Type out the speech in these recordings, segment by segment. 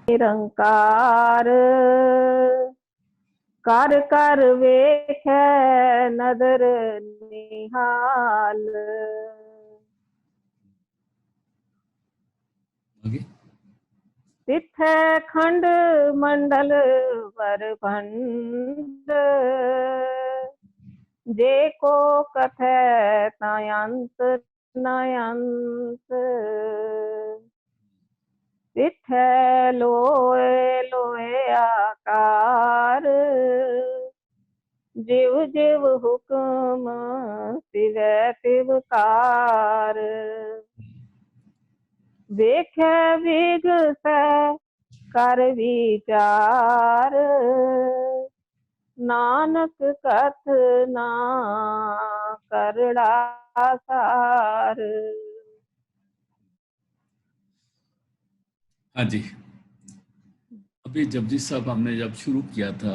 निरंकार कर कर वेख नदर निहाल। तिथ खंड मंडल परखंड जे को कथै तयंत नयंत। तिथ लोए लोए आकार जीव जीव हुक्म तिवै तिवकार। देख विग कर विचार नानक कथ ना करड़ा सार। हाँ जी, अभी जपजी साहब हमने जब शुरू किया था,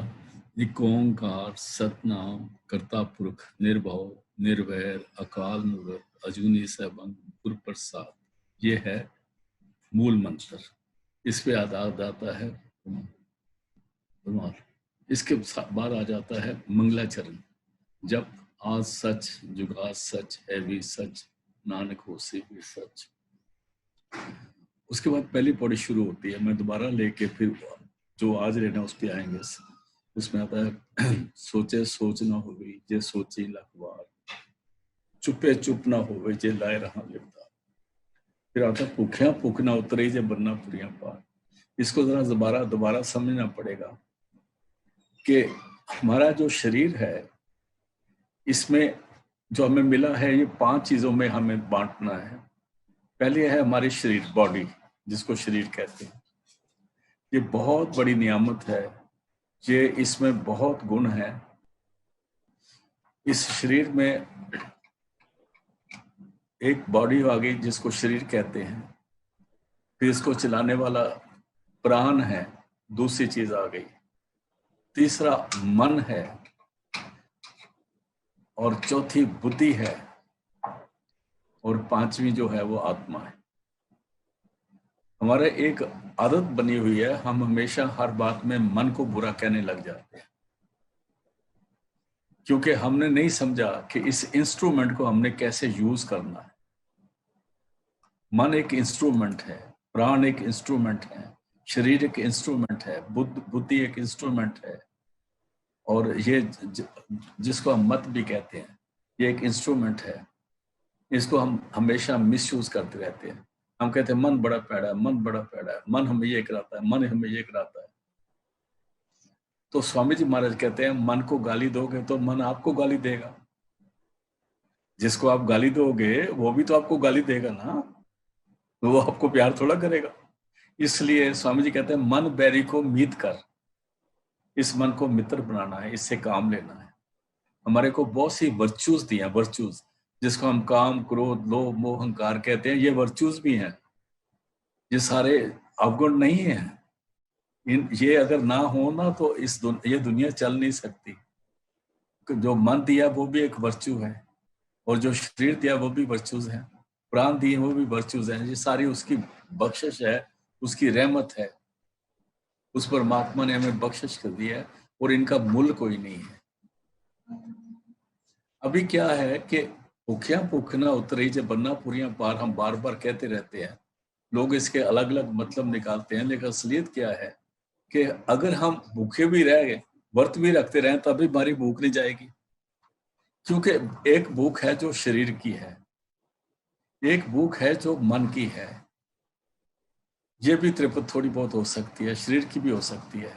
एक ओंकार सतनाम करता पुरख निर्भव निर्वैर अकाल मूरत अजूनी सैभं गुर प्रसाद, ये है मूल मंत्र। इस पे आधार आता है रुमाल। इसके बाद आ जाता है मंगलाचरण, जब आज सच जुगा सच है भी सच नानक होसे भी सच। उसके बाद पहली पौड़ी शुरू होती है, मैं दोबारा लेके फिर जो आज लेना उस पे आएंगे। उसमें आता है सोचे सोच ना हो गई जे सोची लख बार, चुपे चुप ना हो जे लाए रहा लिखता। फिर आता है भूखिया भूख ना उतरे जे बनना पुरिया पार। इसको जरा दोबारा समझना पड़ेगा कि हमारा जो शरीर है, इसमें जो हमें मिला है ये 5 चीजों में हमें बांटना है। पहले है हमारी शरीर, बॉडी, जिसको शरीर कहते हैं। ये बहुत बड़ी नियामत है, ये इसमें बहुत गुण है। इस शरीर में एक बॉडी आ गई जिसको शरीर कहते हैं, फिर इसको चलाने वाला प्राण है, दूसरी चीज आ गई, तीसरा मन है, और चौथी बुद्धि है, और 5वीं जो है वो आत्मा है। हमारे एक आदत बनी हुई है, हम हमेशा हर बात में मन को बुरा कहने लग जाते हैं, क्योंकि हमने नहीं समझा कि इस इंस्ट्रूमेंट को हमने कैसे यूज करना है। मन एक इंस्ट्रूमेंट है, प्राण एक इंस्ट्रूमेंट है, शरीर एक इंस्ट्रूमेंट है, बुद्धि एक इंस्ट्रूमेंट है, और ये जिसको हम मत भी कहते हैं, ये एक इंस्ट्रूमेंट है। इसको हम हमेशा मिसयूज करते रहते हैं। हम कहते हैं मन बड़ा पैड़ा है, मन बड़ा पैड़ा है, मन हमें ये कराता है, मन हमें ये कराता है। तो स्वामी जी महाराज कहते हैं मन को गाली दोगे तो मन आपको गाली देगा। जिसको आप गाली दोगे वो भी तो आपको गाली देगा ना, वो आपको प्यार थोड़ा करेगा। इसलिए स्वामी जी कहते हैं मन बैरी को मीत कर, इस मन को मित्र बनाना है, इससे काम लेना है। हमारे को बहुत सी वर्च्यूज दी हैं, वर्च्यूज जिसको हम काम क्रोध लोभ मोह अहंकार कहते हैं, ये वर्च्यूज भी हैं। ये सारे अवगुण नहीं है। ये अगर ना हो ना तो ये दुनिया चल नहीं सकती। जो मन दिया वो भी एक वर्च्यू है, और जो शरीर दिया वो भी वर्च्यूज है, प्राण दिए वो भी वर्च्यूज है। ये सारी उसकी बख्शिश है, उसकी रहमत है। उस परमात्मा ने हमें बख्शिश कर दी है, और इनका मूल कोई नहीं है। अभी क्या है कि भूखिया भूख ना उतरी जे बनना पुरिया पार, हम बार बार कहते रहते हैं। लोग इसके अलग अलग मतलब निकालते हैं, लेकिन असलियत क्या है कि अगर हम भूखे भी रह गए, व्रत भी रखते रहे, तभी हमारी भूख नहीं जाएगी। क्योंकि एक भूख है जो शरीर की है, एक भूख है जो मन की है। ये भी तृप्त थोड़ी बहुत हो सकती है, शरीर की भी हो सकती है।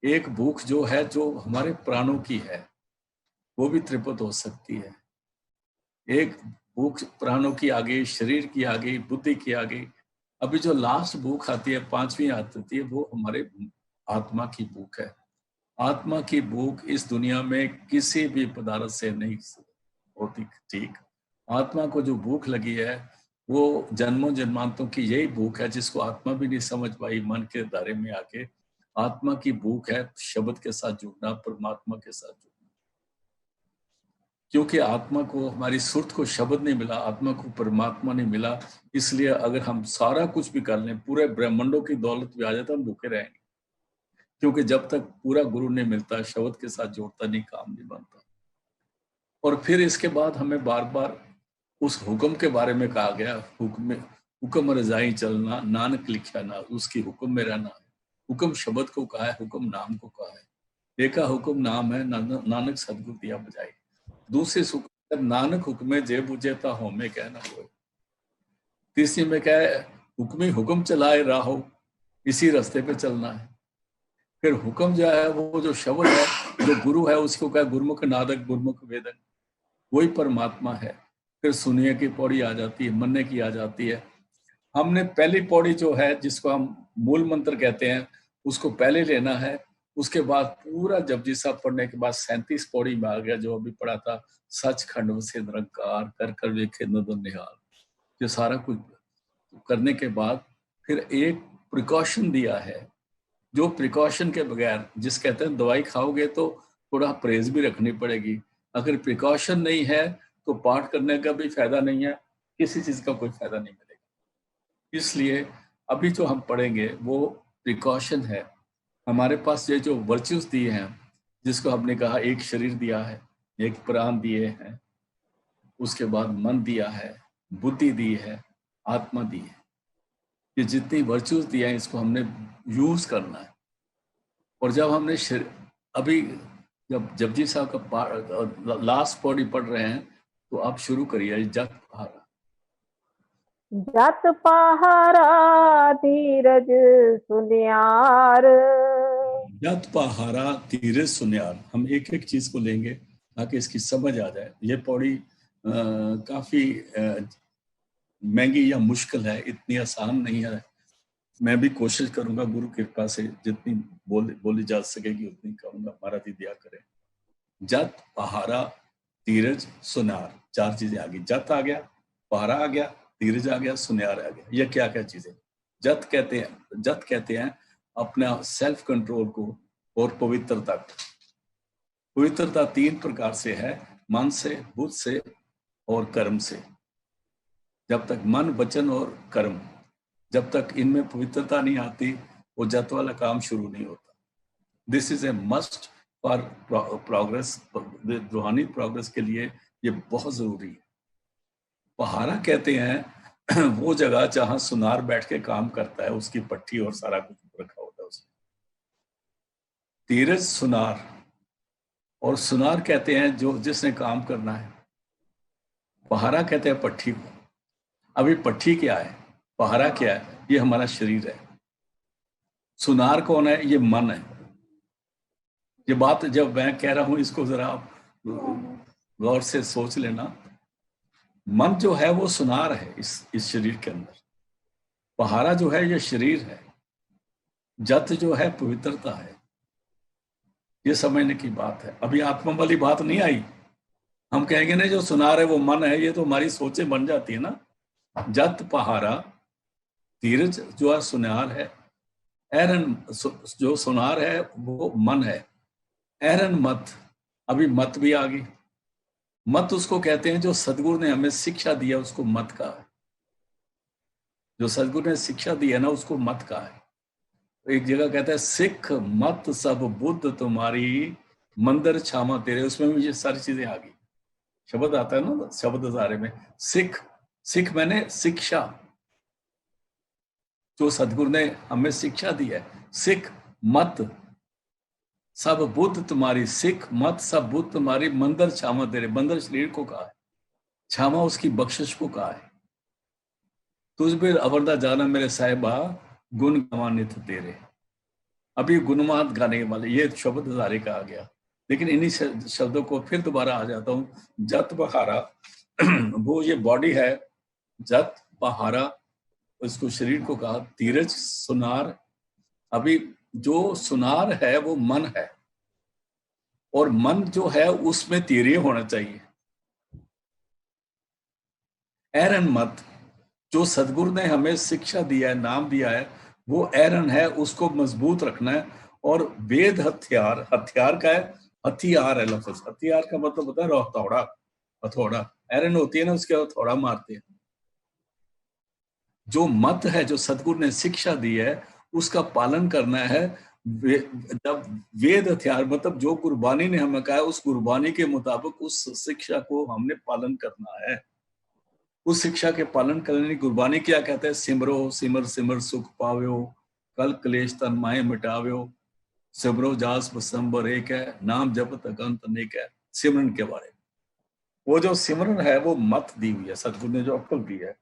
एक भूख जो है जो हमारे प्राणों की है, वो भी तृप्त हो सकती है। एक भूख प्राणों की आ गई, शरीर की आ गई, बुद्धि की आ गई। अभी जो लास्ट भूख आती है, 5वीं आती है, वो हमारे आत्मा की भूख है। आत्मा की भूख इस दुनिया में किसी भी पदार्थ से नहीं होती। ठीक, आत्मा को जो भूख लगी है वो जन्मों जन्मांतों की यही भूख है, जिसको आत्मा भी नहीं समझ पाई मन के दायरे में आके। आत्मा की भूख है शब्द के साथ जुड़ना, परमात्मा के साथ जुड़ना। क्योंकि आत्मा को, हमारी सुरत को शब्द नहीं मिला, आत्मा को परमात्मा नहीं मिला, इसलिए अगर हम सारा कुछ भी कर लें, पूरे ब्रह्मांडों की दौलत भी आ जाए तो हम भूखे रहेंगे, क्योंकि जब तक पूरा गुरु नहीं मिलता, शब्द के साथ जोड़ता नहीं, काम नहीं बनता। और फिर इसके बाद हमें बार बार उस हुक्म के बारे में कहा गया, हुक्म रजाई चलना, नानक लिखा ना, उसकी हुक्म में रहना है। हुक्म शब्द को कहा है, हुक्म नाम को कहा है। देखा हुक्म नाम है, नानक सदगुरु दिया बजाई। दूसरे हुक्म नानक हुक्मे जे बुझेता हो में कहना हो। तीसरी में क्या है, हुक्मी हुक्म चलाए राहो, इसी रास्ते पे चलना है। फिर हुक्म जो है, वो जो शब्द है, जो गुरु है, उसको क्या, गुरुमुख नादक गुरुमुख वेदक, वही परमात्मा है। फिर सुनिए की पौड़ी आ जाती है, मनने की आ जाती है। हमने पहली पौड़ी जो है, जिसको हम मूल मंत्र कहते हैं, उसको पहले लेना है। उसके बाद पूरा जपजी साहब पढ़ने के बाद 37 पौड़ी में आ गया, जो अभी पढ़ा था, सचखंड से निरंकार कर कर वेखे नदो निहाल। ये सारा कुछ करने के बाद फिर एक प्रिकॉशन दिया है, जो प्रिकॉशन के बगैर, जिस कहते हैं दवाई खाओगे तो थोड़ा परहेज भी रखनी पड़ेगी। अगर प्रिकॉशन नहीं है तो पाठ करने का भी फायदा नहीं है, किसी चीज का कोई फायदा नहीं मिलेगा। इसलिए अभी जो हम पढ़ेंगे वो प्रिकॉशन है। हमारे पास ये जो वर्च्यूज दिए हैं, जिसको हमने कहा, एक शरीर दिया है, एक प्राण दिए हैं, उसके बाद मन दिया है, बुद्धि दी है, आत्मा दी है। ये जितनी वर्च्यूज दिया है, इसको हमने यूज करना है। और जब हमने अभी जब जपजी साहब का लास्ट पौड़ी पढ़ रहे हैं, तो आप शुरू करिए, जत पहारा। जत पहारा धीरज सुनियार, जत पहारा धीरज सुनियार। हम एक एक चीज को लेंगे ताकि इसकी समझ आ जाए। ये पौड़ी काफी महंगी या मुश्किल है, इतनी आसान नहीं है। मैं भी कोशिश करूंगा गुरु कृपा से जितनी बोली जा सकेगी उतनी करूंगा, महाराज जी दिया करें। जत पहारा धीरज सुनार, 4 चीजें आ गई। जत आ गया, पहारा आ गया, धीरज आ गया, सुनियार आ गया। ये क्या क्या चीजें? जत कहते हैं अपना सेल्फ कंट्रोल को और पवित्रता को। पवित्रता 3 प्रकार से है, मन से, बुद्ध से और कर्म से। जब तक मन, वचन और कर्म, जब तक इनमें पवित्रता नहीं आती, वो जत वाला काम शुरू नहीं होता। This is a must for progress, रूहानी प्रोग्रेस के लिए ये बहुत जरूरी है। पहारा कहते हैं वो जगह जहां सुनार बैठ के काम करता है, उसकी पट्टी और सारा कुछ रखा होता है उसमें। धीरज सुनार, और सुनार कहते हैं जो जिसने काम करना है। पहारा कहते हैं पट्टी को। अभी पट्टी क्या है, पहारा क्या है? ये हमारा शरीर है। सुनार कौन है? ये मन है। ये बात जब मैं कह रहा हूं, इसको जरा आप गौर से सोच लेना। मन जो है वो सुनार है इस शरीर के अंदर। पहारा जो है ये शरीर है। जत जो है पवित्रता है। ये समझने की बात है। अभी आत्मा वाली बात नहीं आई। हम कहेंगे ना जो सुनार है वो मन है, ये तो हमारी सोचें बन जाती है ना। जत पहारा, धीरज जो है सुनार है, एरन जो सुनार है वो मन है। एरन मत, अभी मत भी आ गई। मत उसको कहते हैं जो सदगुरु ने हमें शिक्षा दिया, उसको मत कहा है। जो सदगुरु ने शिक्षा दी है ना, उसको मत कहा है। एक जगह कहता है, सिख मत सब बुद्ध तुम्हारी, मंदिर छामा तेरे। उसमें भी ये सारी चीजें आ गई। शब्द आता है ना शब्द हजारे में। सिख मैंने शिक्षा, जो सदगुरु ने हमें शिक्षा दी है। सिख मत सब बुद्ध तुम्हारी, सिख मत सब बुद्ध तुम्हारी, मंदिर छामा तेरे। मंदिर शरीर को कहा है, छामा उसकी बख्शिश को कहा है। तुझ बिर अवरदा जाना मेरे साहिबा, गुण गवानित तेरे। अभी गुणवान गाने वाले ये शब्द हजारे का आ गया। लेकिन इन्हीं शब्दों को फिर दोबारा आ जाता हूँ। जत पहारा वो ये बॉडी है। जत पहारा उसको शरीर को कहा। धीरज सुनार, अभी जो सुनार है वो मन है, और मन जो है उसमें धीरे होना चाहिए। एरन मत, जो सदगुरु ने हमें शिक्षा दिया है, नाम दिया है, वो एरन है, उसको मजबूत रखना है। और वेद हथियार, हथियार का है, हथियार है लफ्ज। हथियार का मतलब होता है रोहतौड़ा। हथौड़ा, एरन होती है ना, उसके हथौड़ा मारते हैं। जो मत है, जो सदगुरु ने शिक्षा दी है, उसका पालन करना है। जब वेद हथियार, मतलब जो गुरबानी ने हमें कहा है, उस गुरबानी के मुताबिक उस शिक्षा को हमने पालन करना है। उस शिक्षा के पालन करने की गुरबानी क्या कहते हैं? सिमरो सिमर सिमर सुख पाव्यो, कल क्लेश तन माहे मिटाव्यो, सिमरो जास बसंबर एक है, नाम जपत अगंत अनेक है। सिमरन के बारे में, वो जो सिमरन है वो मत दी हुई है, सतगुरु ने जो अक्ल दी है,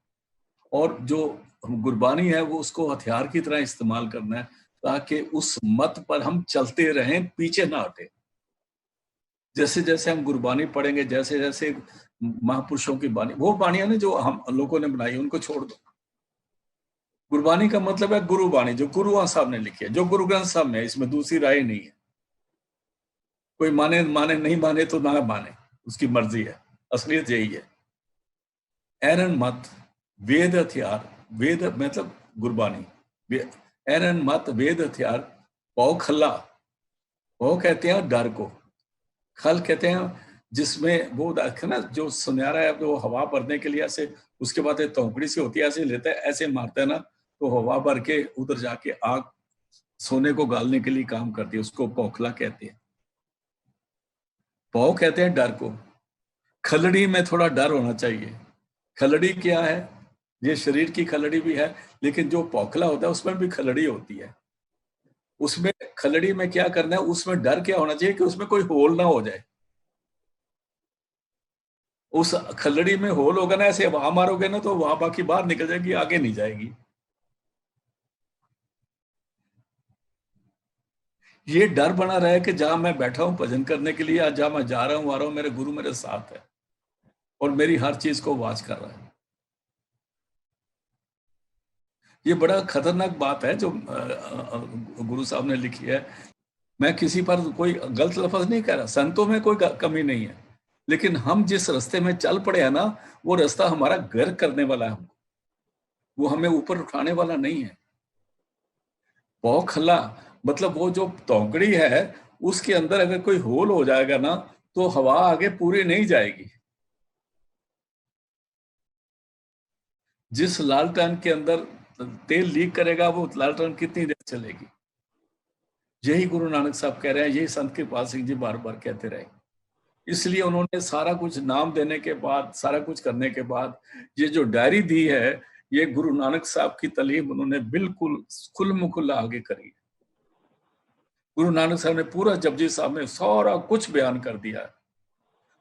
और जो गुरबानी है वो उसको हथियार की तरह इस्तेमाल करना है, ताकि उस मत पर हम चलते रहें, पीछे ना हटे। जैसे जैसे हम गुरबानी पढ़ेंगे, जैसे जैसे महापुरुषों की बानी, वो बाणियां ने जो हम लोगों ने बनाई, उनको छोड़ दो। गुरबानी का मतलब है गुरु बाणी, जो गुरुआ साहब ने लिखी है, जो गुरु ग्रंथ साहब में है, इसमें दूसरी राय नहीं है। कोई माने माने, नहीं माने तो ना माने, उसकी मर्जी है। असलियत यही है। एरन मत, वेद हथियार, वेद मतलब गुरबानी, एरन मत वेद हथियार, पौ खल्ला, पौ कहते हैं डर को, खल कहते हैं जिसमें वो ना, जो सुनहरा है, तो हवा भरने के लिए ऐसे, उसके बाद तोंकड़ी से होती है, ऐसे लेता है, ऐसे मारता है ना, तो हवा भर के उधर जाके आग सोने को गालने के लिए काम करती है, उसको पौखला कहते हैं। पौ कहते हैं डर को। खलड़ी में थोड़ा डर होना चाहिए। खलड़ी क्या है? ये शरीर की खलड़ी भी है, लेकिन जो पौखला होता है उसमें भी खलड़ी होती है। उसमें खलड़ी में क्या करना है? उसमें डर क्या होना चाहिए कि उसमें कोई होल ना हो जाए। उस खलड़ी में होल होगा ना, ऐसे वहां मारोगे ना, तो वहां बाकी बाहर निकल जाएगी, आगे नहीं जाएगी। ये डर बना रहे कि जहां मैं बैठा हूं भजन करने के लिए, जहां मैं जा रहा हूं आ रहा हूं, मेरे गुरु मेरे साथ है और मेरी हर चीज को वॉच कर रहा है। ये बड़ा खतरनाक बात है जो गुरु साहब ने लिखी है। मैं किसी पर कोई गलत लफ्ज नहीं कह रहा, संतों में कोई कमी नहीं है, लेकिन हम जिस रास्ते में चल पड़े हैं ना, वो रास्ता हमारा गर्क करने वाला है, वो हमें ऊपर उठाने वाला नहीं है। पौखला मतलब वो जो तौकड़ी है, उसके अंदर अगर कोई होल हो जाएगा ना, तो हवा आगे पूरी नहीं जाएगी। जिस लालटेन के अंदर तेल लीक करेगा, वो लालटेन कितनी देर चलेगी? यही गुरु नानक साहब कह रहे हैं, यही संत कृपाल सिंह जी बार बार कहते रहे। इसलिए उन्होंने सारा कुछ नाम देने के बाद, सारा कुछ करने के बाद, ये जो डायरी दी है, ये गुरु नानक साहब की तालीम उन्होंने बिल्कुल खुल्म-खुल्ला आगे करी। गुरु नानक साहब ने पूरा जपजी साहब में सारा कुछ बयान कर दिया है,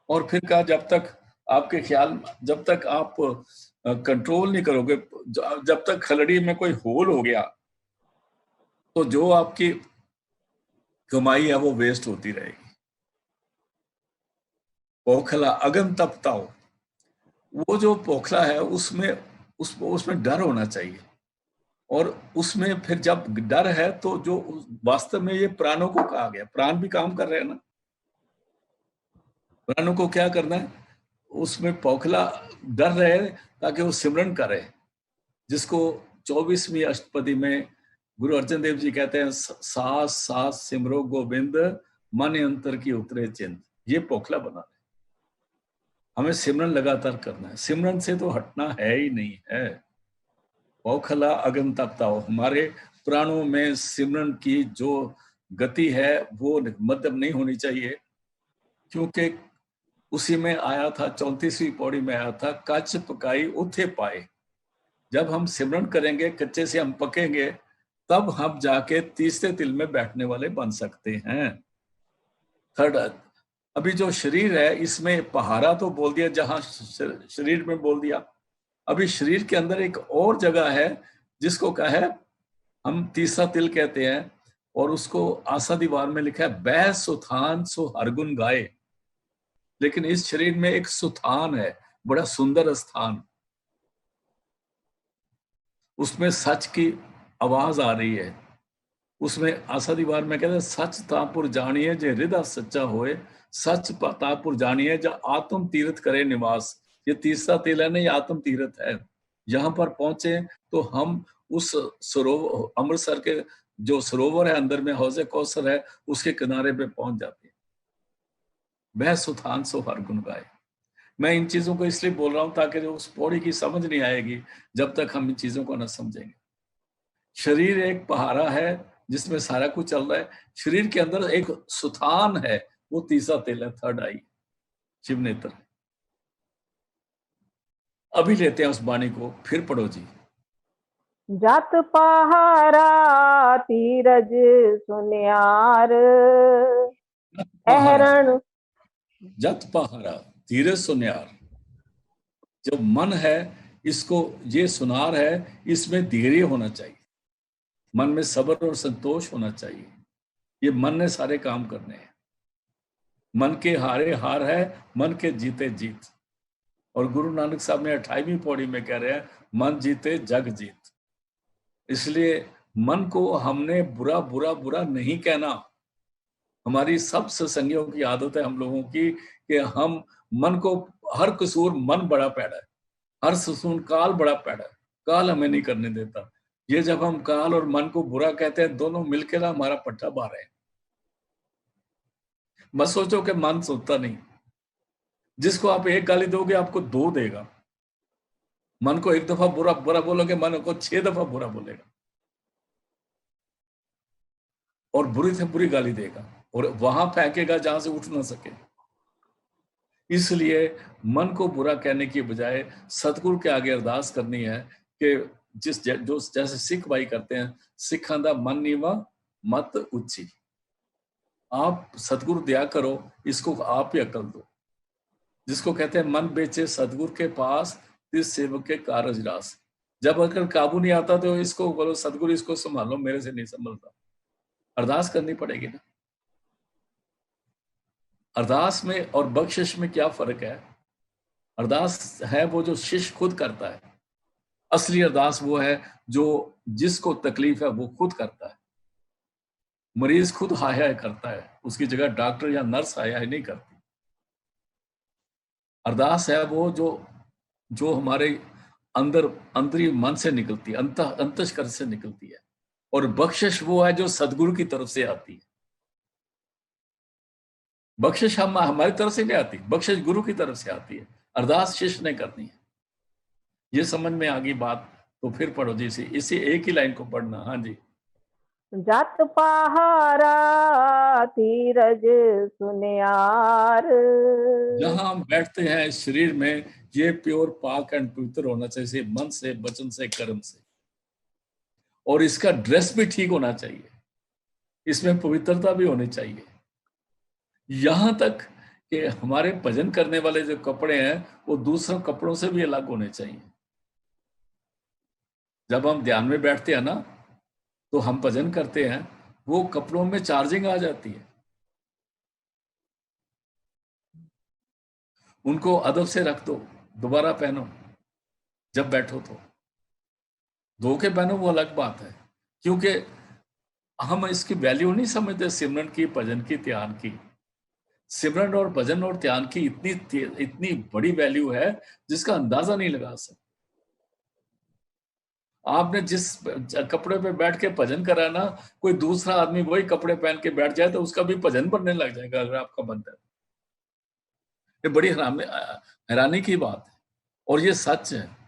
और फिर कहा जब तक आपके ख्याल, जब तक आप कंट्रोल नहीं करोगे, जब तक खलड़ी में कोई होल हो गया, तो जो आपकी कमाई है वो वेस्ट होती रहेगी। पोखला अगम तपताओ, वो जो पोखला है उसमें उसमें डर होना चाहिए, और उसमें फिर जब डर है तो जो वास्तव में ये प्राणों को कहा गया, प्राण भी काम कर रहे हैं ना, प्राणों को क्या करना है? उसमें पोखला डर रहे ताकि वो सिमरन करे, जिसको 24वीं अष्टपदी में गुरु अर्जन देव जी कहते हैं, सास सास सिमरो गोविंद, मन अंतर की उतरे चिंत। ये पोखला बना है। हमें सिमरन लगातार करना है, सिमरन से तो हटना है ही नहीं है। पोखला अगम तपताओ, हमारे प्राणों में सिमरन की जो गति है वो मध्यम नहीं होनी चाहिए, क्योंकि उसी में आया था, 34वीं पौड़ी में आया था, कच पकाई उथे पाए। जब हम सिमरन करेंगे, कच्चे से हम पकेंगे, तब हम जाके तीसरे तिल में बैठने वाले बन सकते हैं। थर्ड, अभी जो शरीर है इसमें पहाड़ा तो बोल दिया, जहां शरीर में बोल दिया, अभी शरीर के अंदर एक और जगह है जिसको क्या है, हम तीसरा तिल कहते हैं, और उसको आसा दीवार में लिखा है, बह सुथान सो हरगुन गाए। लेकिन इस शरीर में एक सुथान है, बड़ा सुंदर स्थान, उसमें सच की आवाज आ रही है। उसमें आसा दीवार में कहते हैं, सच तापुर जानिए जे हृदय सच्चा होए, सच तापुर जानिए जो आत्म तीर्थ करे निवास। ये तीसरा तिल है ना, ये आत्म तीर्थ है। यहाँ पर पहुंचे तो हम उस सरोवर, अमृतसर के जो सरोवर है अंदर में, हौजे कौसर है, उसके किनारे पे पहुंच जाते हैं। वह सुथान सो हर गुन गाए। मैं इन चीजों को इसलिए बोल रहा हूं ताकि जो उस पौड़ी की समझ नहीं आएगी जब तक हम इन चीजों को न समझेंगे। शरीर एक पहाड़ा है जिसमें सारा कुछ चल रहा है। शरीर के अंदर एक सुथान है, वो तीसरा तिल है, थर्ड आई, शिव नेत्र। अभी लेते हैं उस वाणी को, फिर पढ़ो जी। जात पहारा तीरज सुनियार, अहरण जत पहारा धीरज सुनियार। जो मन है, इसको, ये सुनार है, इसमें धैर्य होना चाहिए, मन में सब्र और संतोष होना चाहिए। ये मन ने सारे काम करने हैं। मन के हारे हार है, मन के जीते जीत। और गुरु नानक साहब ने 28वीं पौड़ी में कह रहे हैं, मन जीते जग जीत। इसलिए मन को हमने बुरा बुरा बुरा नहीं कहना। हमारी सब सत्संगियों की आदत है हम लोगों की कि हम मन को, हर कसूर मन बड़ा पैड़ा है, हर सुसून काल बड़ा पैड़ा है, काल हमें नहीं करने देता। ये जब हम काल और मन को बुरा कहते हैं, दोनों मिलकर ना हमारा पट्टा बार है। मत सोचो कि मन सोचता नहीं। जिसको आप एक गाली दोगे आपको दो देगा। मन को एक दफा बुरा बुरा बोलोगे, मन को 6 दफा बुरा बोलेगा और बुरी से बुरी गाली देगा और वहां फेंकेगा जहां से उठ ना सके। इसलिए मन को बुरा कहने की बजाय सतगुरु के आगे अरदास करनी है कि जो जैसे सिख भाई करते हैं, सिखां दा मन नीवा मत उच्ची। आप सतगुरु दया करो, इसको आप ही अकल दो। जिसको कहते हैं मन बेचे सतगुरु के पास, इस सेवक के कारज रास। जब अगर काबू नहीं आता तो इसको बोलो, सतगुरु इसको संभालो, मेरे से नहीं संभलता। अरदास करनी पड़ेगी ना। अरदास में और बख्शिश में क्या फर्क है? अरदास है वो जो शिष्य खुद करता है। असली अरदास वो है जो जिसको तकलीफ है वो खुद करता है। मरीज खुद हाय हाय करता है, उसकी जगह डॉक्टर या नर्स हाय हाय नहीं करती। अरदास है वो जो हमारे अंदर अंतरी मन से निकलती है, अंतस्कर से निकलती है। और बख्शिश वो है जो सदगुरु की तरफ से आती है। बख्शिश हमारी तरफ से नहीं आती, बख्शिश गुरु की तरफ से आती है। अरदास शिष्य ने करनी है। ये समझ में आ गई बात? तो फिर पढ़ो जी, इसी एक ही लाइन को पढ़ना। हाँ जी। जात पहारा तीरज सुनियार। जहां हम बैठते हैं शरीर में, ये प्योर पाक एंड पवित्र होना चाहिए, मन से, वचन से, कर्म से। और इसका ड्रेस भी ठीक होना चाहिए, इसमें पवित्रता भी होनी चाहिए। यहां तक कि हमारे भजन करने वाले जो कपड़े हैं वो दूसरों कपड़ों से भी अलग होने चाहिए। जब हम ध्यान में बैठते हैं ना, तो हम भजन करते हैं, वो कपड़ों में चार्जिंग आ जाती है। उनको अदब से रख दो, दोबारा पहनो। जब बैठो तो धो के पहनो, वो अलग बात है। क्योंकि हम इसकी वैल्यू नहीं समझते, सिमरन की, भजन की, ध्यान की। सिमरन और भजन और ध्यान की इतनी बड़ी वैल्यू है जिसका अंदाजा नहीं लगा सकते। आपने जिस कपड़े पे बैठ के भजन करा ना, कोई दूसरा आदमी वही कपड़े पहन के बैठ जाए तो उसका भी भजन बनने लग जाएगा, अगर आपका मन है। ये बड़ी हैरानी की बात है और ये सच है।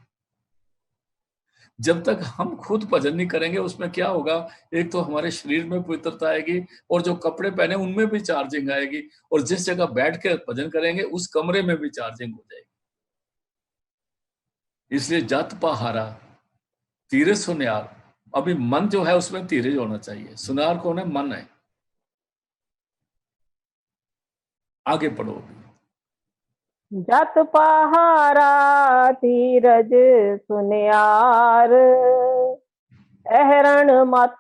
जब तक हम खुद भजन नहीं करेंगे, उसमें क्या होगा? एक तो हमारे शरीर में पवित्रता आएगी और जो कपड़े पहने उनमें भी चार्जिंग आएगी, और जिस जगह बैठ के भजन करेंगे उस कमरे में भी चार्जिंग हो जाएगी। इसलिए जत पहारा धीरज सुनियार। अभी मन जो है उसमें धीरज होना चाहिए। सुनार कौन है? मन है। आगे पढ़ो। जात पहारा तीरज सुनियार, अहरण मत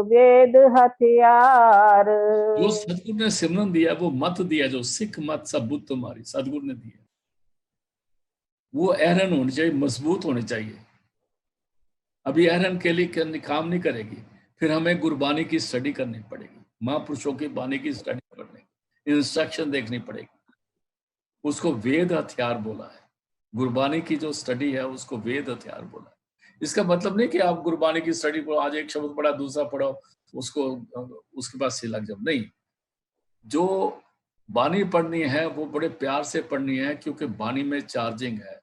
वेद हथियार। जो सदगुरु ने सिमरन दिया, वो मत दिया, जो सिख मत सब बुद्ध तुम्हारी, सदगुरु ने दिया, वो अहरण होनी चाहिए, मजबूत होनी चाहिए। अभी अहरण के लिए काम नहीं करेगी, फिर हमें गुरबानी की स्टडी करनी पड़ेगी, महापुरुषों की बानी की स्टडी करनी, इंस्ट्रक्शन देखनी पड़ेगी। उसको वेद हथियार बोला है। गुरबानी की जो स्टडी है उसको वेद हथियार बोला है। इसका मतलब नहीं कि आप गुरबानी की स्टडी पढ़ो, आज एक शब्द पढ़ा, दूसरा पढ़ो, उसको उसके बाद से लग जाओ, नहीं। जो बानी पढ़नी है वो बड़े प्यार से पढ़नी है, क्योंकि बानी में चार्जिंग है।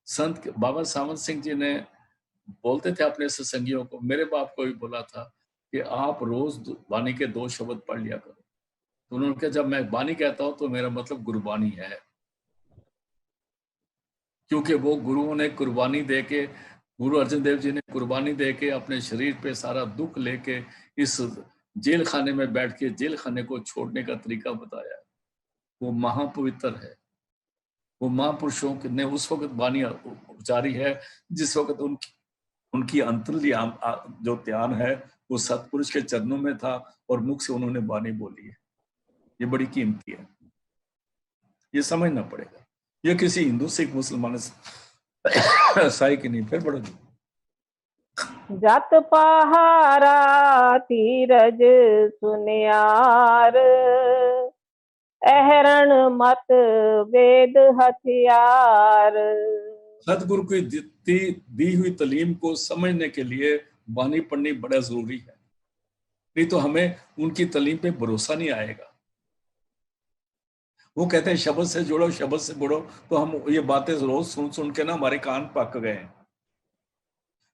संत बाबा सावंत सिंह जी ने बोलते थे अपने सत्संगियों को, मेरे बाप को भी बोला था कि आप रोज बानी के 2 शब्द पढ़ लिया करो। तो उन्होंने कहा जब मैं बानी कहता हूं तो मेरा मतलब गुरबानी है, क्योंकि वो गुरुओं ने कुर्बानी दे के, गुरु अर्जन देव जी ने कुर्बानी दे के अपने शरीर पे सारा दुख लेके इस जेल खाने में बैठ के जेल खाने को छोड़ने का तरीका बताया है। वो महापवित्र है। वो महापुरुषों ने उस वक्त बानी उचारी है जिस वक्त उनकी अंतरली जो ध्यान है वो सतपुरुष के चरणों में था और मुख से उन्होंने बानी बोली है। ये बड़ी कीमती है, ये समझना पड़ेगा। ये किसी हिंदू सिख मुसलमान ईसाई की नहीं। फिर पढ़ो। जत पहारा तीरज सुनियार, अहरण मत वेद हथियार। सदगुरु की दी हुई तालीम को समझने के लिए बानी पढ़नी बड़ा जरूरी है, नहीं तो हमें उनकी तालीम पे भरोसा नहीं आएगा। वो कहते हैं शब्द से जुड़ो, शब्द से जुड़ो, तो हम ये बातें रोज सुन सुन के ना हमारे कान पक गए हैं।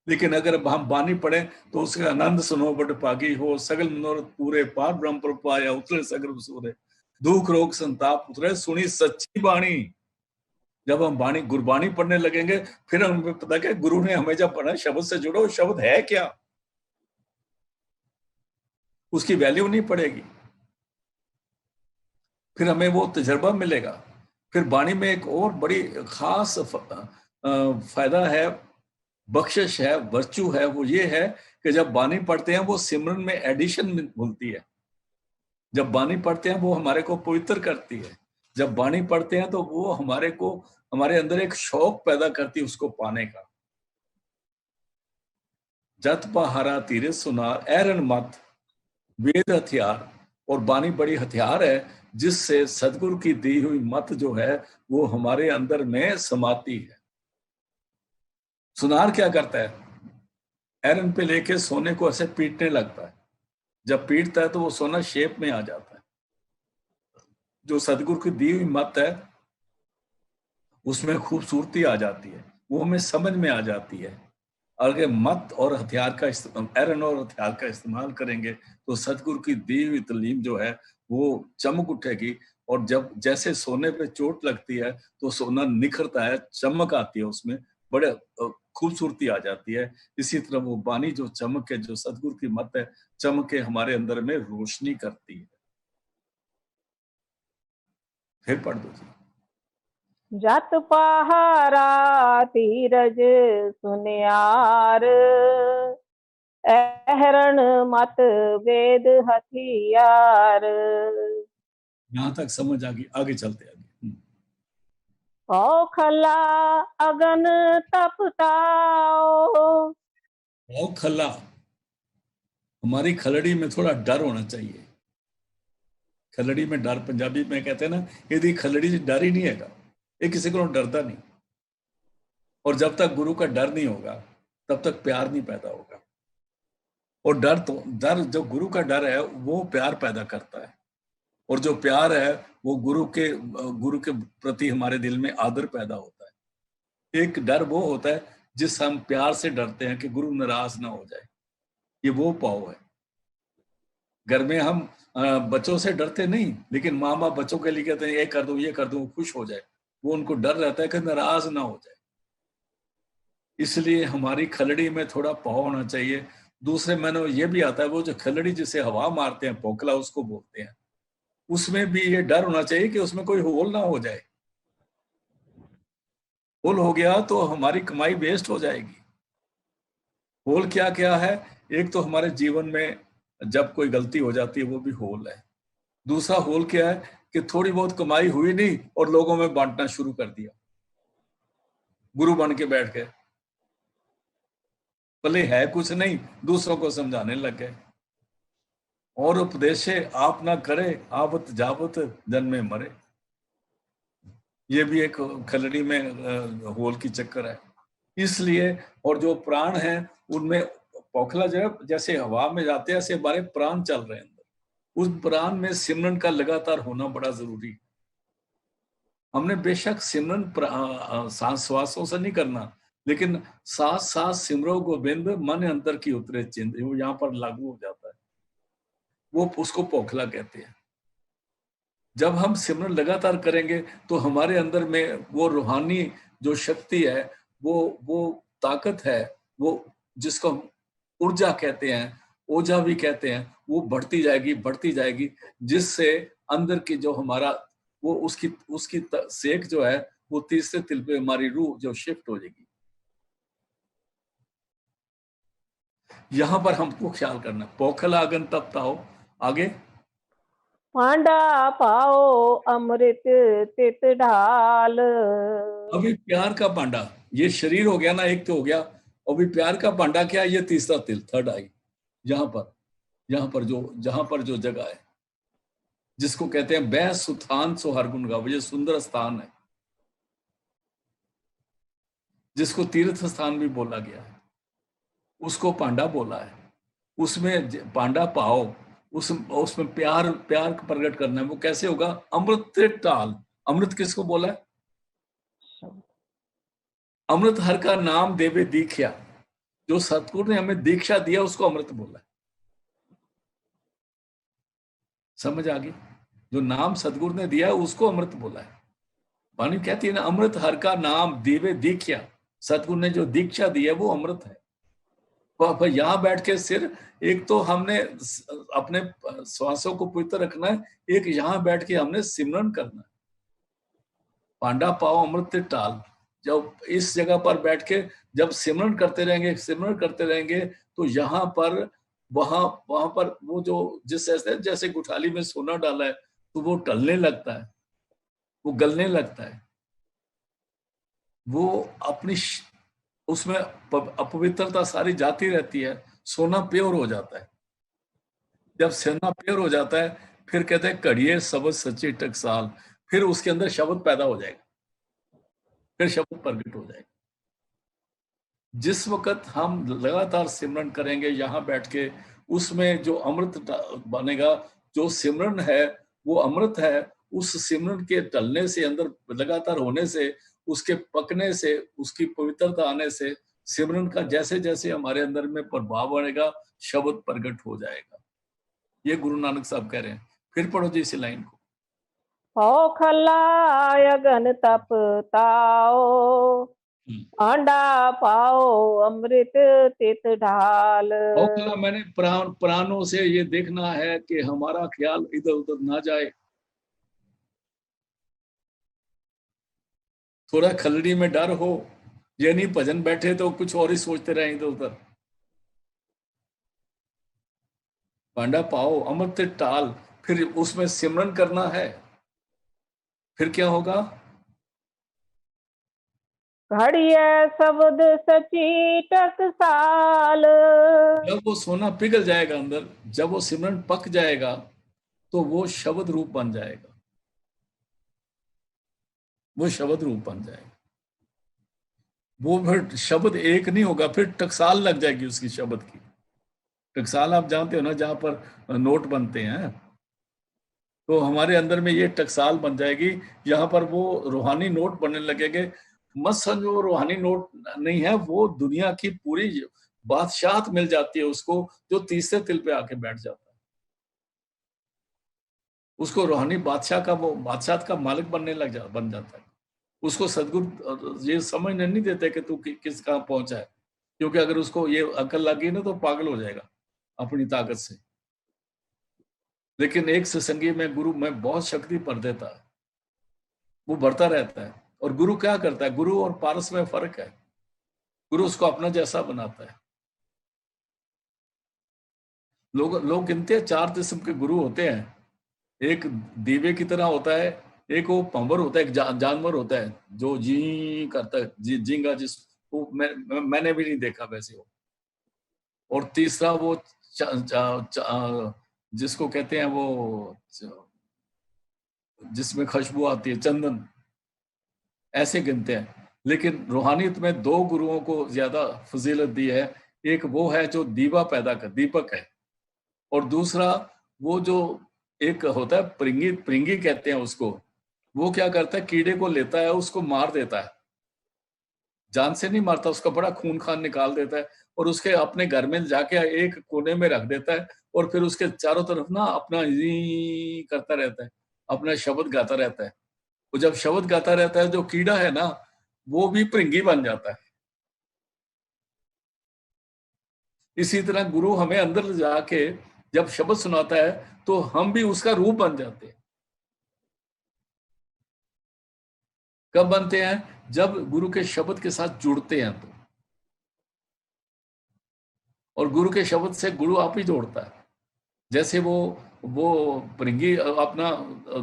लेकिन अगर हम बानी पढ़े तो उसके आनंद सुनो बड़ पागी हो, सगल मनोरथ पूरे, पार ब्रह्म पर पाया उतरे सगर सूरे, दुख रोग संताप उतरे, सुनी सच्ची बाणी। जब हम बाणी गुरबाणी पढ़ने लगेंगे फिर हमें पता क्या, गुरु ने हमें जब पढ़ा शब्द से जुड़ो, शब्द है क्या, उसकी वैल्यू नहीं पड़ेगी, फिर हमें वो तजर्बा मिलेगा। फिर बाणी में एक और बड़ी खास फायदा है, बख्शिश है, वर्चू है, वो ये है कि जब बानी पढ़ते हैं वो सिमरन में एडिशन मिलती है। जब बानी पढ़ते हैं वो हमारे को पवित्र करती है। जब बानी पढ़ते हैं तो वो हमारे अंदर एक शौक पैदा करती है उसको पाने का। जत पहारा तीरे सुनार, एरन मत वेद हथियार। और बानी बड़ी हथियार है जिससे सदगुरु की दी हुई मत जो है वो हमारे अंदर में समाती है। सुनार क्या करता है, एरन पे लेके सोने को ऐसे पीटने लगता है। जब पीटता है तो वो सोना शेप में आ जाता है। जो सदगुरु की दी हुई मत है उसमें खूबसूरती आ जाती है, वो हमें समझ में आ जाती है। अगर मत और हथियार का इस्तेमाल, एरन और हथियार का इस्तेमाल करेंगे तो सदगुरु की दी हुई तालीम जो है वो चमक उठेगी। और जब जैसे सोने पे चोट लगती है तो सोना निखरता है, चमक आती है, उसमें बड़े खूबसूरती आ जाती है। इसी तरह वो बानी जो चमक है, जो सदगुरु की मत है, चमक के हमारे अंदर में रोशनी करती है। फिर पढ़ दो जी। जत पहारा तीरज सुनियार, अहरण मत वेद हथियार। यहां तक समझ आ गई, आगे चलते आगे। औखला अगन तपताओ। औखला, हमारी खलड़ी में थोड़ा डर होना चाहिए। खलड़ी में डर, पंजाबी में कहते हैं ना, यदि खलड़ी से डर ही नहीं है, ये किसी को डरता नहीं। और जब तक गुरु का डर नहीं होगा तब तक प्यार नहीं पैदा होगा। और डर जो गुरु का डर है वो प्यार पैदा करता है। और जो प्यार है वो गुरु के प्रति हमारे दिल में आदर पैदा होता है। एक डर वो होता है जिस हम प्यार से डरते हैं कि गुरु नाराज ना हो जाए, ये वो पाव है। घर में हम बच्चों से डरते नहीं, लेकिन माँ बाप बच्चों के लिए कहते हैं ये कर दो, ये कर दो, खुश हो जाए। वो उनको डर रहता है कि नाराज ना हो जाए। इसलिए हमारी खलड़ी में थोड़ा पाव होना चाहिए। दूसरे मैंने ये भी आता है, वो जो खलड़ी जिसे हवा मारते हैं, पोकला उसको बोलते हैं, उसमें भी ये डर होना चाहिए कि उसमें कोई होल ना हो जाए। होल हो गया तो हमारी कमाई वेस्ट हो जाएगी। होल क्या क्या है, एक तो हमारे जीवन में जब कोई गलती हो जाती है वो भी होल है। दूसरा होल क्या है कि थोड़ी बहुत कमाई हुई नहीं और लोगों में बांटना शुरू कर दिया, गुरु बन के बैठ गए, भले है कुछ नहीं, दूसरों को समझाने लग गए। और उपदेशे आप ना करे, आवत जावत जन में मरे। ये भी एक खलड़ी में होल की चक्कर है। इसलिए, और जो प्राण है उनमें पोखला जो है जैसे हवा में जाते हैं ऐसे हमारे प्राण चल रहे हैं अंदर। उस प्राण में सिमरन का लगातार होना बड़ा जरूरी है। हमने बेशक सिमरन सांस श्वासों से नहीं करना, लेकिन साथ साथ सिमरो गोविंद मन अंतर की उतरे चिंत, वो यहाँ पर लागू हो जाता है। वो उसको पोखला कहते हैं। जब हम सिमरन लगातार करेंगे तो हमारे अंदर में वो रूहानी जो शक्ति है, वो ताकत है, वो जिसको हम ऊर्जा कहते हैं, ओजा भी कहते हैं, वो बढ़ती जाएगी, जिससे अंदर की जो हमारा वो उसकी सेक जो है वो तीसरे तिल पे हमारी रूह जो शिफ्ट हो जाएगी। यहां पर हमको ख्याल करना, पोखल आगन तप ताओ। आगे पांडा पाओ अमृत तित ढाल। अभी प्यार का पांडा, ये शरीर हो गया ना, एक तो हो गया। अभी प्यार का पांडा क्या है? ये तीसरा तिल, थर्ड आई। यहाँ पर जहां पर जो जगह है जिसको कहते हैं बै सुथान सो हरगुन गाओ, ये सुंदर स्थान है जिसको तीर्थ स्थान भी बोला गया है, उसको पांडा बोला है। उसमें पांडा पाओ, उसमें प्यार प्रकट करना है। वो कैसे होगा? अमृत टाल। अमृत किसको बोला है? अमृत हर का नाम देवे दीक्षा, जो सतगुरु ने हमें दीक्षा दिया उसको अमृत बोला है। समझ आ गई? जो नाम सतगुरु ने दिया उसको अमृत बोला है। वाणी कहती है ना, अमृत हर का नाम देवे दीक्षा, सतगुरु ने जो दीक्षा दी है वो अमृत है। तो यहाँ बैठ के सिर्फ एक तो हमने अपने श्वासों को पवित्र रखना है, एक यहाँ बैठ के हमने सिमरन करना है। पांडा पाओ अमृत टाल। जब इस जगह पर बैठ के जब सिमरन करते रहेंगे तो यहाँ पर वहां पर वो जो जैसे गुठाली में सोना डाला है तो वो टलने लगता है, वो गलने लगता है, वो अपनी उसमें अपवित्रता सारी जाती रहती है, सोना प्योर हो जाता है। जब सोना प्योर हो जाता है फिर कहते हैं कड़िए शब्द सच्चे टकसाल, फिर उसके अंदर शब्द पैदा हो जाएगा, फिर शब्द प्रकट हो जाएगा। जिस वक्त हम लगातार सिमरन करेंगे यहाँ बैठ के, उसमें जो अमृत बनेगा, जो सिमरन है वो अमृत है। उस सिमरन के टलने से, अंदर लगातार होने से, उसके पकने से, उसकी पवित्रता आने से, सिमरन का जैसे जैसे हमारे अंदर में प्रभाव बढ़ेगा, शब्द प्रकट हो जाएगा। ये गुरु नानक साहब कह रहे हैं। फिर पढ़ो जी इसी लाइन को। अगन तप ताओ, पांडा पाओ अमृत तित ढाल। मैंने प्राणों से ये देखना है कि हमारा ख्याल इधर उधर ना जाए। थोड़ा खलड़ी में डर हो, ये नहीं भजन बैठे तो कुछ और ही सोचते रहे इधर उधर। पांडा पाओ अमृत टाल, फिर उसमें सिमरन करना है। फिर क्या होगा? घड़िए शब्द सची टकसाल। जब वो सोना पिघल जाएगा अंदर, जब वो सिमरन पक जाएगा तो वो शब्द रूप बन जाएगा, वो शब्द रूप बन जाएगा। वो फिर शब्द एक नहीं होगा, फिर टकसाल लग जाएगी उसकी शब्द की। टकसाल आप जानते हो ना, जहां पर नोट बनते हैं, तो हमारे अंदर में ये टकसाल बन जाएगी। यहाँ पर वो रूहानी नोट बनने लगेंगे। मत समझो वो रूहानी नोट नहीं है, वो दुनिया की पूरी बादशाहत मिल जाती है उसको, जो तीसरे तिल पे आके बैठ जाता है। उसको रूहानी बादशाह का, वो बादशाह का मालिक बन जाता है। उसको सदगुरु ये समझने नहीं देते कि तू किस कहाँ पहुंचा है, क्योंकि अगर उसको ये अकल लगी ना तो पागल हो जाएगा अपनी ताकत से। लेकिन एक सत्संगी में गुरु में बहुत शक्ति भर देता है, वो बढ़ता रहता है। और गुरु क्या करता है? गुरु और पारस में फर्क है। गुरु उसको अपना जैसा बनाता है। लोग गिनते हैं 4 किस्म के गुरु होते हैं। एक दीवे की तरह होता है, एक वो पंवर होता है, एक जानवर होता है जो जी करता है, जींगा, जिसको मैंने भी नहीं देखा वैसे वो। और तीसरा वो जिसको कहते हैं वो जिसमें खुशबू आती है, चंदन, ऐसे गिनते हैं। लेकिन रूहानियत में 2 गुरुओं को ज्यादा फजीलत दी है। एक वो है जो दीवा पैदा कर, दीपक है, और दूसरा वो जो एक होता है प्रिंगी, प्रिंगी कहते हैं उसको, वो क्या करता है, कीड़े को लेता है, उसको मार देता है, जान से नहीं मारता, उसका बड़ा खून खान निकाल देता है और उसके अपने घर में जाके एक कोने में रख देता है और फिर उसके चारों तरफ ना अपना जी करता रहता है, अपना शब्द गाता रहता है। वो जब शब्द गाता रहता है, जो कीड़ा है ना वो भी भृंगी बन जाता है। इसी तरह गुरु हमें अंदर ले जाके जब शब्द सुनाता है तो हम भी उसका रूप बन जाते हैं। कब बनते हैं? जब गुरु के शब्द के साथ जुड़ते हैं तो, और गुरु के शब्द से गुरु आप ही जोड़ता है। जैसे वो भृंगी अपना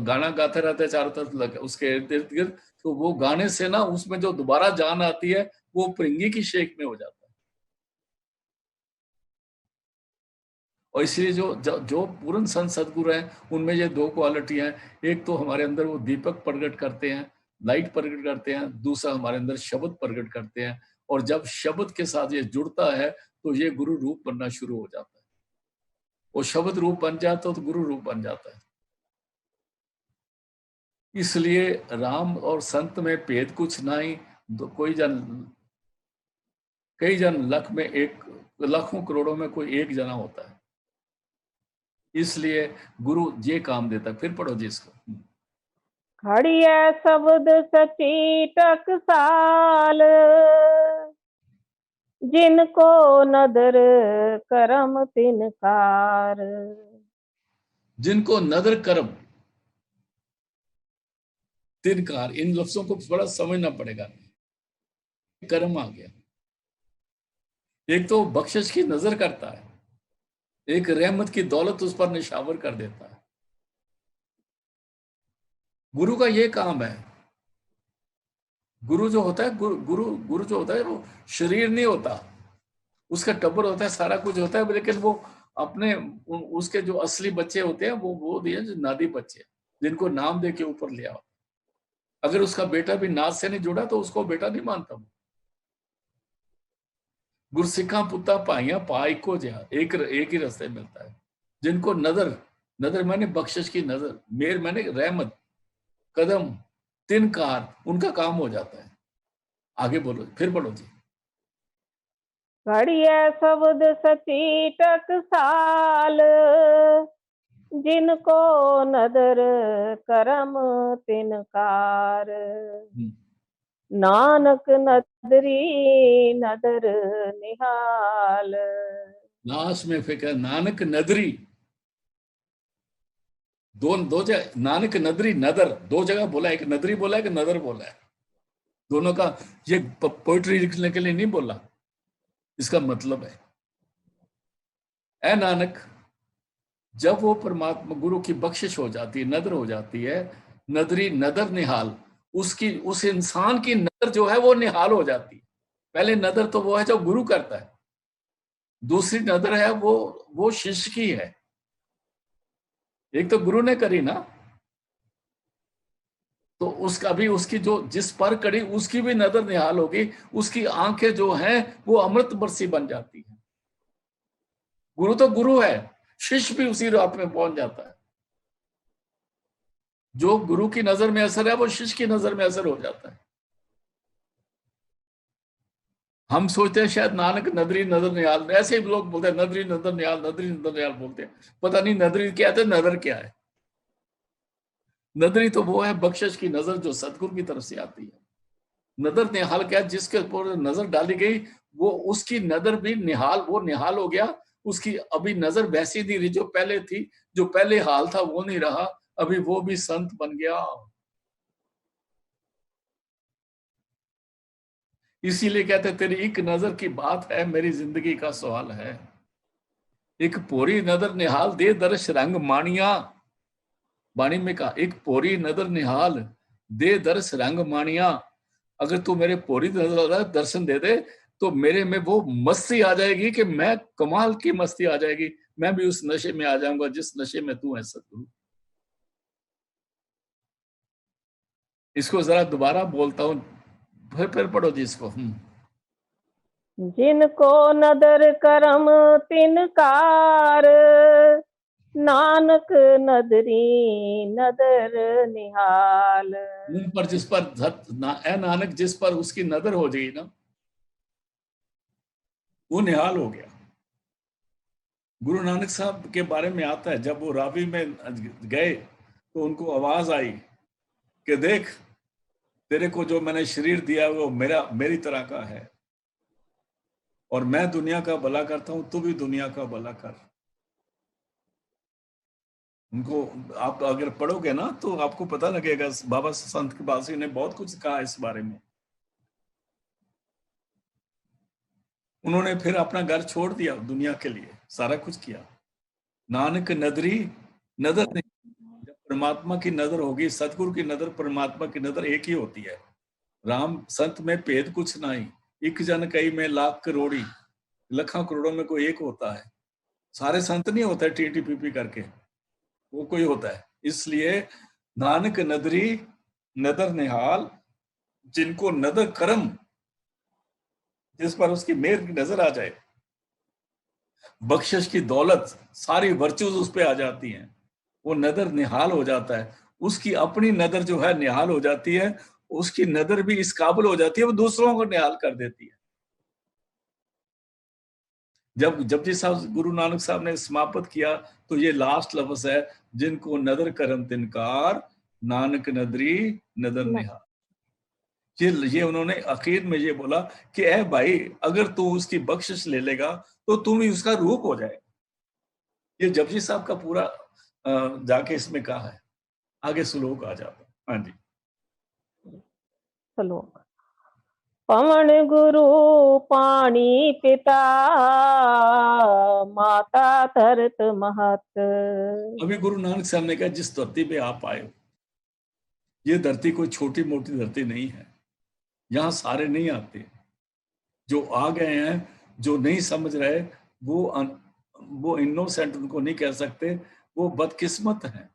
गाना गाते रहते हैं चारों तरफ उसके इर्द गिर्द, तो वो गाने से ना उसमें जो दोबारा जान आती है वो भृंगी की शेख में हो जाता है। और इसलिए जो पूर्ण संत सदगुरु हैं उनमें ये दो क्वालिटी हैं, एक तो हमारे अंदर वो दीपक प्रकट करते हैं, लाइट प्रकट करते हैं, दूसरा हमारे अंदर शब्द प्रकट करते हैं। और जब शब्द के साथ ये जुड़ता है तो ये गुरु रूप बनना शुरू हो जाता है। वो शब्द रूप बन जाता है तो गुरु रूप बन जाता है। इसलिए राम और संत में भेद कुछ नहीं, कई जन लख में एक, लाखों करोड़ों में कोई एक जना होता है। इसलिए गुरु ये काम देता है। फिर पढ़ो जी इसको। खड़िया शब्द सची टकसाल, जिनको नदर करम तिनकार। जिनको नदर करम तिनकार, इन लफ्जों को बड़ा समझना पड़ेगा। कर्म आ गया, एक तो बख्शिश की नजर करता है, एक रहमत की दौलत उस पर निशावर कर देता है। गुरु का ये काम है। गुरु जो होता है, गुरु जो होता है वो शरीर नहीं होता, उसका टब्बर होता है, सारा कुछ होता है, लेकिन वो अपने उसके जो असली बच्चे होते हैं वो दिए जो नादी बच्चे, जिनको नाम दे के ऊपर लिया। अगर उसका बेटा भी नाद से नहीं जुड़ा तो उसको बेटा नहीं मानता। गुरसिखा पुता पाइया पाई को जा, एक ही रास्ते मिलता है। जिनको नदर, नदर माने बख्शिश की नजर, मेर माने रहमत, कदम, तिनकार, उनका काम हो जाता है। आगे बोलो, फिर बोलो जी। खड़िया शब्द सची टकसाल, जिनको नदर करम तिनकार। नानक नदरी नदर निहाल। लास्ट में फिर नानक नदरी, दो जगह नानक नदरी, नदर दो जगह बोला, एक नदरी बोला है, एक नदर बोला है। दोनों का ये पोइट्री लिखने के लिए नहीं बोला, इसका मतलब है ए नानक, जब वो परमात्मा गुरु की बख्शिश हो जाती है, नदर हो जाती है, नदरी नदर निहाल, उसकी उस इंसान की नदर जो है वो निहाल हो जाती है। पहले नदर तो वो है जो गुरु करता है, दूसरी नदर है वो शिष्य की है। एक तो गुरु ने करी ना, तो उसका भी, उसकी जो जिस पर करी उसकी भी नदर निहाल होगी, उसकी आंखें जो हैं वो अमृत बरसी बन जाती है। गुरु तो गुरु है, शिष्य भी उसी रात में पहुंच जाता है। जो गुरु की नजर में असर है वो शिष्य की नजर में असर हो जाता है। हम सोचते हैं शायद नानक नदरी नदर निहाल, ऐसे ही लोग बोलते हैं नदरी नदर निहाल, नदरी नदर निहाल बोलते हैं, पता नहीं नदरी क्या है, नदर क्या है। नदरी तो वो है बख्शिश की नजर जो सतगुरु की तरफ से आती है। नदर निहाल क्या है, जिसके ऊपर नजर डाली गई वो उसकी नजर भी निहाल, वो निहाल हो गया, उसकी अभी नजर वैसी नहीं रही जो पहले थी, जो पहले हाल था वो नहीं रहा, अभी वो भी संत बन गया। इसीलिए कहते तेरी एक नजर की बात है, मेरी जिंदगी का सवाल है। एक पोरी नजर निहाल दे दर्श रंग मानिया, वाणी में कहा एक पोरी नजर निहाल दे दर्श रंग मानिया। अगर तू मेरे पोरी नजर दर्शन दे दे तो मेरे में वो मस्ती आ जाएगी कि मैं, कमाल की मस्ती आ जाएगी, मैं भी उस नशे में आ जाऊंगा जिस नशे में तू है सतगुरु। इसको जरा दोबारा बोलता हूं, फिर पढ़ो जी इसको। जिनको नदर करम तिनकार, नानक नदरी नदर निहाल। उन पर जिस पर ए नानक जिस पर उसकी नजर हो जाएगी ना, वो निहाल हो गया। गुरु नानक साहब के बारे में आता है, जब वो रावी में गए तो उनको आवाज आई कि देख, तेरे को जो मैंने शरीर दिया वो मेरी तरह का है, और मैं दुनिया का भला करता हूं, तू भी दुनिया का भला कर। उनको आप अगर पढ़ोगे ना तो आपको पता लगेगा, बाबा संत कपासी ने बहुत कुछ कहा इस बारे में। उन्होंने फिर अपना घर छोड़ दिया दुनिया के लिए, सारा कुछ किया। नानक नदरी नजर नहीं, जब परमात्मा की नजर होगी, सतगुरु की नजर, परमात्मा की नजर एक ही होती है। राम संत में भेद कुछ नहीं, एक जन कई में लाख करोड़ी, लाखों करोड़ों में कोई एक होता है। सारे संत नहीं होते टीटी पीपी करके, वो कोई होता है। इसलिए नानक नदरी नदर निहाल, जिनको नदर करम, जिस पर उसकी मेहर की नजर आ जाए, बख्शिश की दौलत, सारी वर्चूज उस पे आ जाती हैं, वो नदर निहाल हो जाता है। उसकी अपनी नदर जो है निहाल हो जाती है, उसकी नदर भी इस काबिल हो जाती है, वो दूसरों को निहाल कर देती है। जब जपजी साहब गुरु नानक साहब ने समाप्त किया तो ये लास्ट लफ्ज है, जिनको नदर करम तिनकार, नानक नदरी नदर निहाल। ये उन्होंने आखिर में ये बोला कि ए भाई, अगर तू उसकी बख्शिश ले लेगा तो तुम ही उसका रूप हो जाए। ये जपजी साहब का पूरा जाके इसमें कहा है। आगे श्लोक आ जाता है। हाँ जी। श्लोक। पवन गुरु पानी पिता, माता धरत महत। अभी गुरु नानक साहब ने कहा, जिस धरती पे आप आए हो, ये धरती कोई छोटी मोटी धरती नहीं है। यहाँ सारे नहीं आते, जो आ गए हैं, जो नहीं समझ रहे, वो इनोसेंट उनको नहीं कह सकते, वो बदकिस्मत हैं,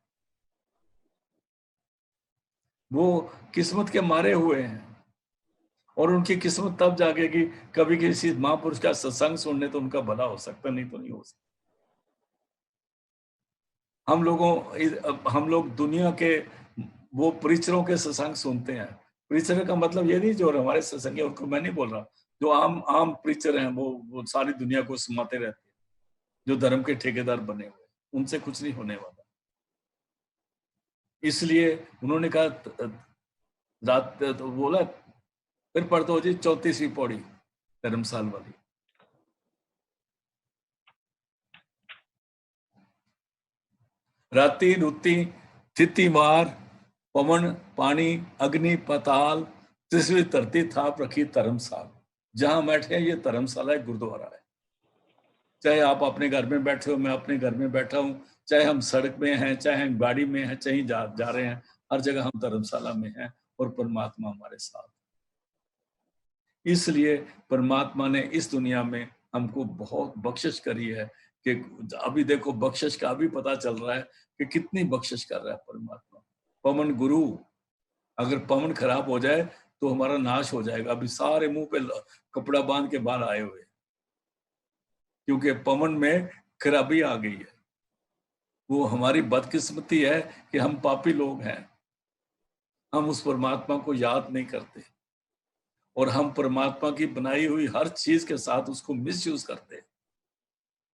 वो किस्मत के मारे हुए हैं। और उनकी किस्मत तब जागेगी कभी किसी महापुरुष का सत्संग सुनने, तो उनका भला हो सकता, नहीं तो नहीं हो सकता। हम लोग दुनिया के वो प्रीचरों के सत्संग सुनते हैं। प्रीचर का मतलब ये नहीं जो हमारे सत्संग है उनको मैं नहीं बोल रहा, जो आम आम प्रीचर हैं, वो सारी दुनिया को सुनाते रहते हैं, जो धर्म के ठेकेदार बने हुए, उनसे कुछ नहीं होने वाला। इसलिए उन्होंने कहा, रात तो बोला, फिर पढ़ते हो जी 34वीं पौड़ी धर्मसाल वाली। राती रुती थिति वार, पवन पानी अग्नि पताल, तीसरी धरती थाप रखी धर्मशाल। जहां बैठे हैं ये धर्मशाला है, गुरुद्वारा है। चाहे आप अपने घर में बैठे हो, मैं अपने घर में बैठा हूं, चाहे हम सड़क में हैं, चाहे हम गाड़ी में हैं, चाहे जा रहे हैं, हर जगह हम धर्मशाला में हैं और परमात्मा हमारे साथ। इसलिए परमात्मा ने इस दुनिया में हमको बहुत बख्शिश करी है कि अभी देखो बख्शिश का अभी पता चल रहा है कि कितनी बख्शिश कर रहा है परमात्मा। पवन गुरु, अगर पवन खराब हो जाए तो हमारा नाश हो जाएगा। अभी सारे मुंह पे कपड़ा बांध के बाहर आए हुए, क्योंकि पवन में खराबी आ गई है। वो हमारी बदकिस्मती है कि हम पापी लोग हैं, हम उस परमात्मा को याद नहीं करते, और हम परमात्मा की बनाई हुई हर चीज के साथ उसको मिसयूज करते हैं।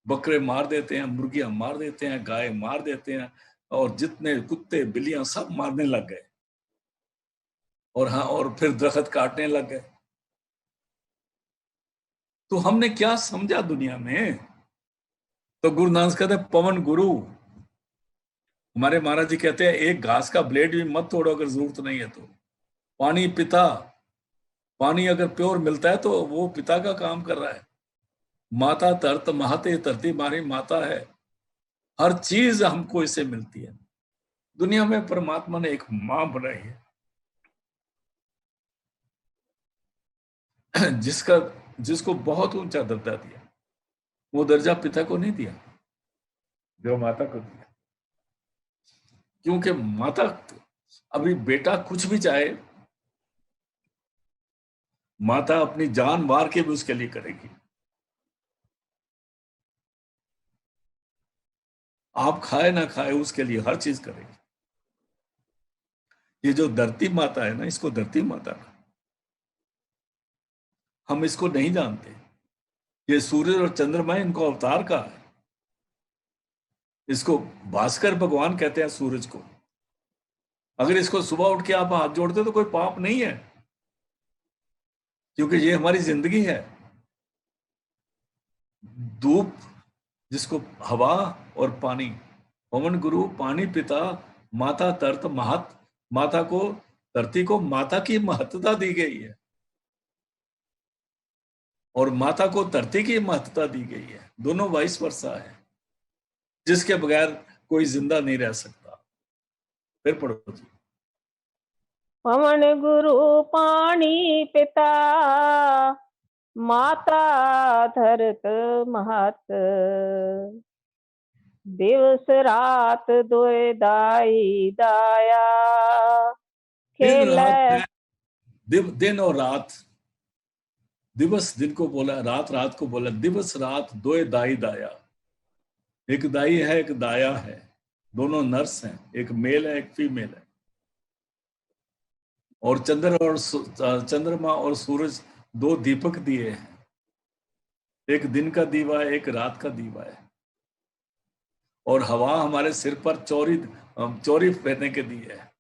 बकरे मार देते हैं, मुर्गियां मार देते हैं, गाय मार देते हैं, और जितने कुत्ते बिल्लियां सब मारने लग गए। और हाँ, और फिर दरख्त काटने लग गए। तो हमने क्या समझा दुनिया में? तो गुरु नानक कहते हैं पवन गुरु। हमारे महाराज जी कहते हैं एक घास का ब्लेड भी मत तोड़ो अगर जरूरत नहीं है तो। पानी पिता, पानी अगर प्योर मिलता है तो वो पिता का काम कर रहा है। माता धरत महाते, धरती हमारी माता है। हर चीज हमको इससे मिलती है। दुनिया में परमात्मा ने एक मां बनाई है, जिसको बहुत ऊंचा दर्जा दिया। वो दर्जा पिता को नहीं दिया जो माता को दिया, क्योंकि माता, अभी बेटा कुछ भी चाहे, माता अपनी जान मार के भी उसके लिए करेगी। आप खाए ना खाए उसके लिए हर चीज करेगी। ये जो धरती माता है ना, इसको धरती माता का, हम इसको नहीं जानते। ये सूर्य और चंद्रमा इनको अवतार का है। इसको भास्कर भगवान कहते हैं सूरज को। अगर इसको सुबह उठ के आप हाथ जोड़ते तो कोई पाप नहीं है, क्योंकि ये हमारी जिंदगी है। धूप जिसको हवा और पानी, पवन गुरु पानी पिता माता तरत महत, माता को, धरती को माता की महत्ता दी गई है और माता को धरती की महत्ता दी गई है। दोनों वाइस वर्सा है, जिसके बगैर कोई जिंदा नहीं रह सकता। फिर पढ़ो जी। पवन गुरु पानी पिता माता धरत महत, दिवस रात दोए दाई दाया दिन खेल। रात है, दिन और रात। दिवस दिन को बोला, रात रात को बोला। दिवस रात दोए दाई दाया, एक दाई है एक दाया है, दोनों नर्स हैं, एक मेल है एक फीमेल है। और चंद्रमा और सूरज दो दीपक दिए हैं, एक दिन का दीवा है एक रात का दीवा है। और हवा हमारे सिर पर चौरी चौरी फेरने के दिए है।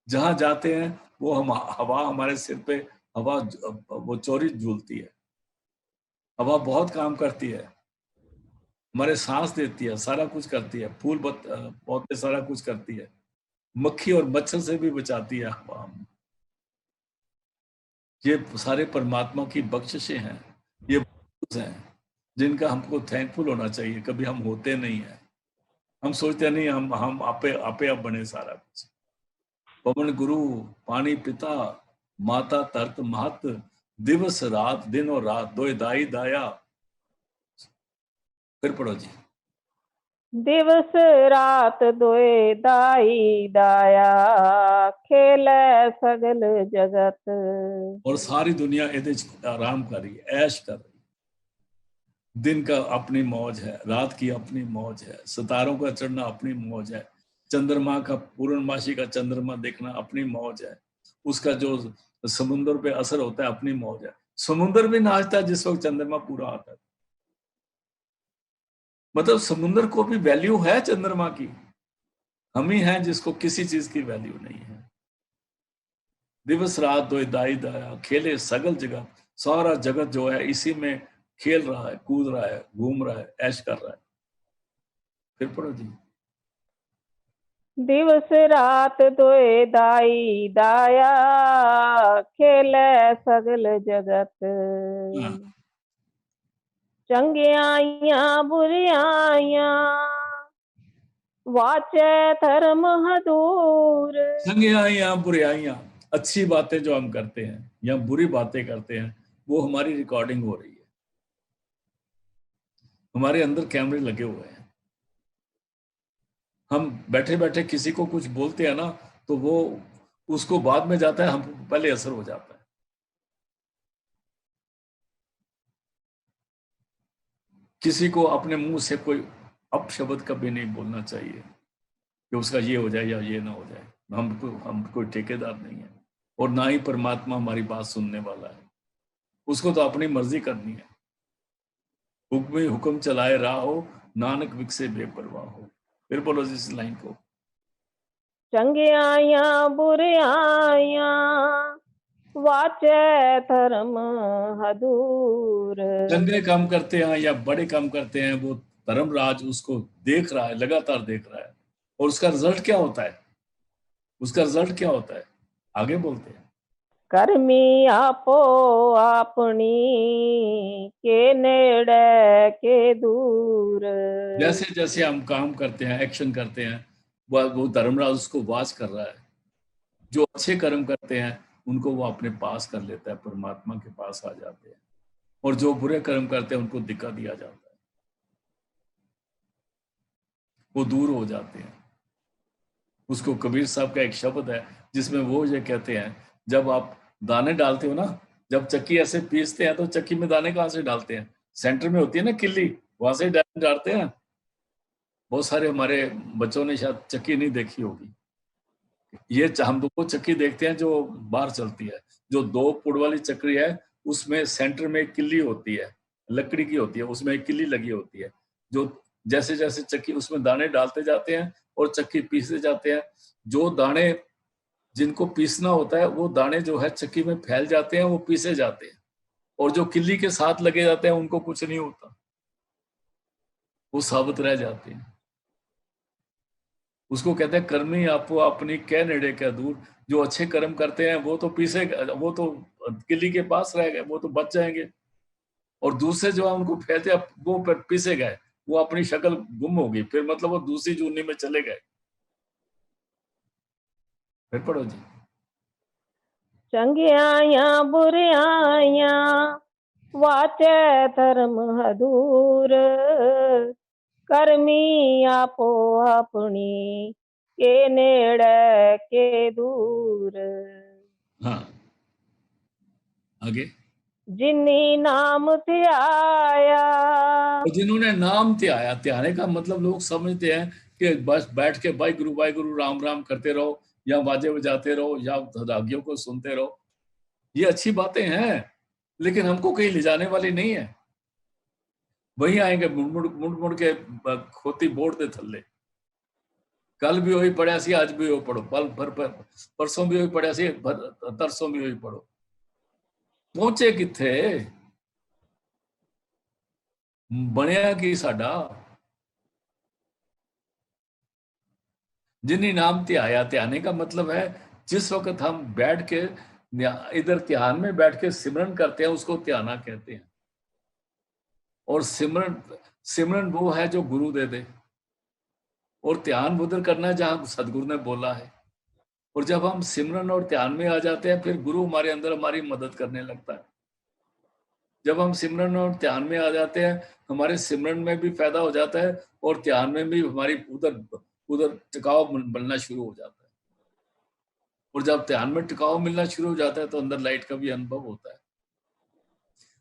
जहां जाते हैं वो हम हवा हमारे सिर पे, हवा वो चौरी झूलती है। हवा बहुत काम करती है, हमारे सांस देती है, सारा कुछ करती है, फूल पौधे सारा कुछ करती है, मक्खी और मच्छर से भी बचाती है हवा। ये सारे परमात्मा की बख्शिशें हैं, ये हैं जिनका हमको थैंकफुल होना चाहिए। कभी हम होते नहीं है, हम सोचते नहीं हम आपे आपे आप बने सारा कुछ। पवन गुरु पानी पिता माता तरत महत, दिवस रात दिन और रात दो दाई दाया। फिर पढ़ो जी। दिवस रात दोए दाई दाया खेल सगल जगत। और सारी दुनिया ਇਹਦੇ ਚ आराम कर रही है, ऐश कर रही है। दिन का अपनी मौज है, रात की अपनी मौज है, सितारों का चढ़ना अपनी मौज है, चंद्रमा का पूर्णमासी का चंद्रमा देखना अपनी मौज है, उसका जो समुद्र पे असर होता है अपनी मौज है। समुद्र भी नाचता है जिस वक्त चंद्रमा पूरा आता है। मतलब समुद्र को भी वैल्यू है चंद्रमा की, हम ही हैं जिसको किसी चीज की वैल्यू नहीं है। दिवस रात दो दाई दाया खेले सगल जगत, सारा जगत जो है इसी में खेल रहा है, कूद रहा है, घूम रहा है, ऐश कर रहा है। फिर पढ़ो जी। दिवस रात दोए दाई दाया खेल सगल जगत। हाँ। चंगियाइया बुरियाइया वाचे धर्म हदूर। चंगियाइयां बुराइयां, अच्छी बातें जो हम करते हैं या बुरी बातें करते हैं, वो हमारी रिकॉर्डिंग हो रही है। हमारे अंदर कैमरे लगे हुए हैं। हम बैठे बैठे किसी को कुछ बोलते हैं ना, तो वो उसको बाद में जाता है, हमको पहले असर हो जाता है। किसी को अपने मुंह से कोई अपशब्द कभी नहीं बोलना चाहिए कि उसका ये हो जाए या ये ना हो जाए। हम कोई ठेकेदार नहीं है, और ना ही परमात्मा हमारी बात सुनने वाला है। उसको तो अपनी मर्जी करनी है। हुक्म हुक्म चलाए राहो, नानक विकसे बेपरवाह हो। फिर बोलो इस लाइन को। चंगियाइया बुरियाइया वाचे धर्म हदूर। चंगे काम करते हैं या बड़े काम करते हैं, वो धर्मराज उसको देख रहा है, लगातार देख रहा है। और उसका रिजल्ट क्या होता है? उसका रिजल्ट क्या होता है? आगे बोलते हैं। कर्मी आपो अपनी के नेड़े के दूर। जैसे जैसे हम काम करते हैं, एक्शन करते हैं, वो धर्मराज उसको वाच कर रहा है। जो अच्छे कर्म करते हैं उनको वो अपने पास कर लेता है, परमात्मा के पास आ जाते हैं। और जो बुरे कर्म करते हैं उनको दिखा दिया जाता है, वो दूर हो जाते हैं। उसको कबीर साहब का एक शब्द है जिसमें वो ये कहते हैं, जब आप दाने डालते हो ना, जब चक्की ऐसे पीसते हैं तो चक्की में दाने कहाँ से डालते हैं? सेंटर में होती है ना किल्ली, वहां से डालते हैं। बहुत सारे हमारे बच्चों ने शायद चक्की नहीं देखी होगी। ये हम वो चक्की देखते हैं जो बाहर चलती है, जो 2 पुड़ वाली चक्री है, उसमें सेंटर में एक किल्ली होती है, लकड़ी की होती है, उसमें एक किल्ली लगी होती है, जो जैसे जैसे चक्की उसमें दाने डालते जाते हैं और चक्की पीसते जाते हैं। जो दाने जिनको पीसना होता है वो दाने जो है चक्की में फैल जाते हैं, वो पीसे जाते हैं, और जो किल्ली के साथ लगे जाते हैं उनको कुछ नहीं होता, वो साबुत रह जाते हैं। उसको कहते हैं कर्मी आपो अपनी कै नेड़े क्या दूर। जो अच्छे कर्म करते हैं वो तो पीसे, वो तो किले के पास रह गए, वो तो बच जाएंगे, और दूसरे जो है उनको फैलते वो पीसे गए, वो अपनी शक्ल गुम होगी, फिर मतलब वो दूसरी जूनी में चले गए। फिर पढ़ो जी। चंगियाया बुरियाया वाचे धर्म हदूर, करमी आपो अपनी के नेड़े के दूर। हाँ, आगे। जिन्नी नाम ध्याया। तो जिन्होंने नाम त्याया, त्याने का मतलब लोग समझते हैं कि बस बैठ के भाई गुरु राम राम करते रहो, या बाजे बजाते रहो, या रागियों को सुनते रहो। ये अच्छी बातें हैं, लेकिन हमको कहीं ले जाने वाली नहीं है। वही आएंगे मुड़ मुड़ के खोती बोड़ दे थल्ले। कल भी वही पढ़िया सी, आज भी वही पढ़ो, पल भर पर परसों भी वही पढ़िया सी, तरसों भी वही पढ़ो। पहुंचे किथे, बनया की साडा। जिन्हीं नाम ध्याया, ध्याने का मतलब है जिस वक्त हम बैठ के इधर ध्यान में बैठ के सिमरन करते हैं, उसको ध्याना कहते हैं। और सिमरन सिमरन वो है जो गुरु दे दे, और ध्यान उधर करना है जहां सदगुरु ने बोला है। और जब हम सिमरन और ध्यान में आ जाते हैं, फिर गुरु हमारे अंदर हमारी मदद करने लगता है। जब हम सिमरन और ध्यान में आ जाते हैं, हमारे सिमरन में भी फायदा हो जाता है, और ध्यान में भी हमारी उधर उधर टिकाव बनना शुरू हो जाता है। और जब ध्यान में टिकाव मिलना शुरू हो जाता है, तो अंदर लाइट का भी अनुभव होता है।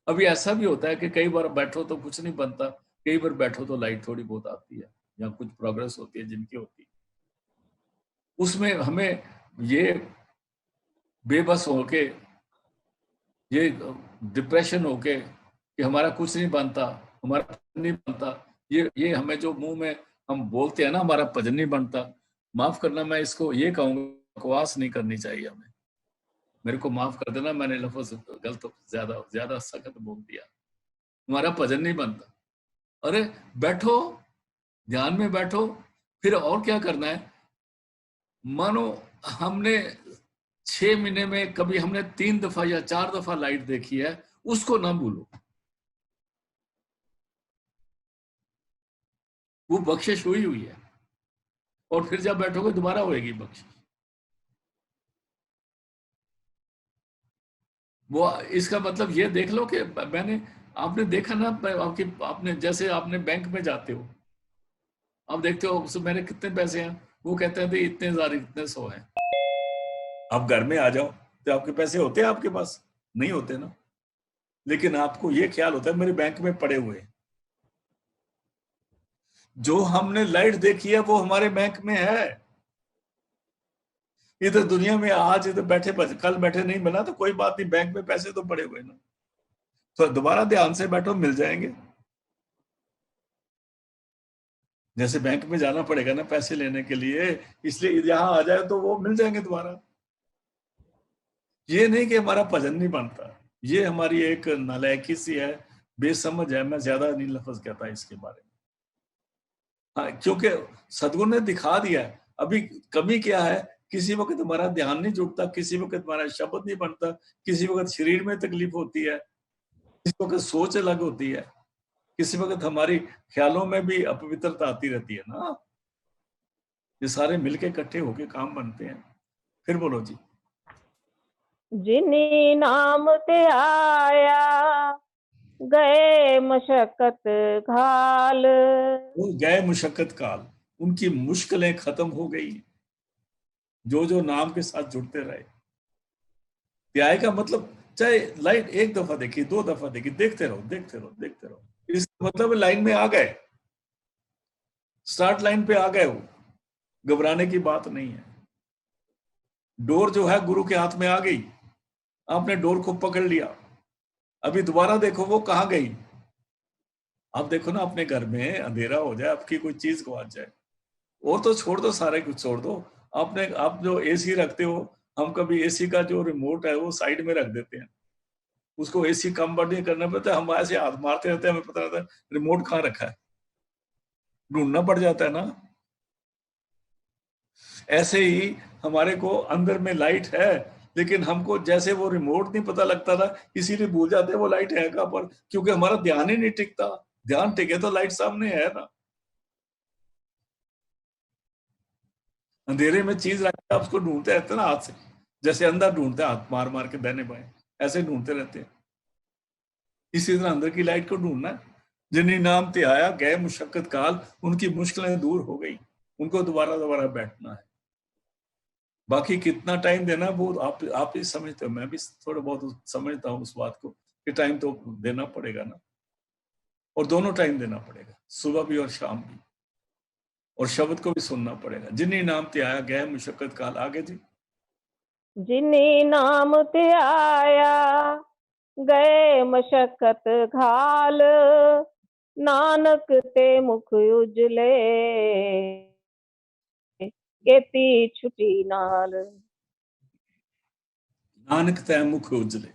अभी ऐसा भी होता है कि कई बार बैठो तो कुछ नहीं बनता, कई बार बैठो तो लाइट थोड़ी बहुत आती है, या कुछ प्रोग्रेस होती है जिनकी होती है। उसमें हमें ये बेबस होके, ये डिप्रेशन होके कि हमारा कुछ नहीं बनता, हमारा नहीं बनता, ये हमें जो मुंह में हम बोलते हैं ना, हमारा भजन नहीं बनता, माफ करना, मैं इसको ये कहूंगा, बकवास नहीं करनी चाहिए हमें। मेरे को माफ कर देना, मैंने लफ्ज गलत ज्यादा ज्यादा सख्त बोल दिया। हमारा भजन नहीं बनता। अरे बैठो, ध्यान में बैठो, फिर और क्या करना है। मानो हमने 6 महीने में कभी हमने 3 दफा या 4 दफा लाइट देखी है, उसको ना भूलो। वो बख्शिश हुई हुई है, और फिर जब बैठोगे दोबारा होएगी बख्शिश। वो इसका मतलब ये देख लो कि मैंने, आपने देखा ना, आपकी आपने जैसे आपने बैंक में जाते हो, आप देखते हो उसमें मेरे कितने पैसे हैं, वो कहते हैं इतने हजार इतने 100 हैं। आप घर में आ जाओ तो आपके पैसे होते हैं आपके पास? नहीं होते ना। लेकिन आपको ये ख्याल होता है मेरे बैंक में पड़े हुए हैं। जो हमने लाइट देखी है वो हमारे बैंक में है। इधर दुनिया में आज इधर बैठे, कल बैठे नहीं मिला तो कोई बात नहीं, बैंक में पैसे तो पड़े हुए ना, तो दोबारा ध्यान से बैठो, मिल जाएंगे। जैसे बैंक में जाना पड़ेगा ना पैसे लेने के लिए, इसलिए यहाँ आ जाए तो वो मिल जाएंगे दोबारा। ये नहीं कि हमारा भजन नहीं बनता, ये हमारी एक नालायकी सी है, बेसमझ है। मैं ज्यादा नहीं लफ्ज कहता इसके बारे में। हाँ, क्योंकि सदगुरु ने दिखा दिया है। अभी कमी क्या है, किसी वक्त हमारा ध्यान नहीं जुड़ता, किसी वक्त हमारा शब्द नहीं बनता, किसी वक्त शरीर में तकलीफ होती है, किसी वक्त सोच अलग होती है, किसी वक्त हमारी ख्यालों में भी अपवित्रता आती रहती है ना। ये सारे मिलके इकट्ठे होके काम बनते हैं। फिर बोलो जी। जिन्नी नाम ते आया गए मशक्कत घाल। वो गए मुशक्कत काल, उनकी मुश्किलें खत्म हो गई, जो नाम के साथ जुड़ते रहे। त्याय का मतलब चाहे लाइट 1 दफा देखी, 2 दफा देखी, देखते रहो देखते रहो देखते रहो, इसका मतलब लाइन में आ गए। स्टार्ट लाइन पे आ गए हो, घबराने की बात नहीं है। डोर जो है गुरु के हाथ में आ गई, आपने डोर को पकड़ लिया, अभी दोबारा देखो वो कहाँ गई। आप देखो ना, अपने घर में अंधेरा हो जाए, आपकी कोई चीज गवाच जाए, और तो छोड़ दो, सारे कुछ छोड़ दो, आप जो एसी रखते हो, हम कभी एसी का जो रिमोट है वो साइड में रख देते हैं, उसको एसी कम बढ़ नहीं करना पड़ता, हम ऐसे हाथ मारते रहते हैं, हमें पता रहता है रिमोट कहाँ रखा है, ढूंढना पड़ जाता है ना। ऐसे ही हमारे को अंदर में लाइट है, लेकिन हमको जैसे वो रिमोट नहीं पता लगता था, इसीलिए भूल जाते हैं वो लाइट है कहाँ पर, क्योंकि हमारा ध्यान ही नहीं टिकता। ध्यान टिके तो लाइट सामने है ना। अंधेरे में चीज रख के आप उसको ढूंढते रहते हैं ना हाथ से, जैसे अंदर ढूंढते हैं हाथ मार मार के दाहिने बाएं, ऐसे ढूंढते रहते हैं। इसी तरह अंदर की लाइट को ढूंढना है। जिन्हीं नाम ते आया गए मुशक्कत काल, उनकी मुश्किलें दूर हो गई, उनको दोबारा दोबारा बैठना है। बाकी कितना टाइम देना वो आप ही समझते हो, मैं भी थोड़ा बहुत समझता हूँ उस बात को कि टाइम तो देना पड़ेगा ना, और दोनों टाइम देना पड़ेगा, सुबह भी और शाम भी, और शब्द को भी सुनना पड़ेगा। जिन्हीं नाम ते आया गए मुशक्कत काल, आगे जी। जिन्हीं नाम ते आया गए मशक्कत घाल, नानक ते मुख उजले केती छुटी नाल। नानक तय मुख उजले,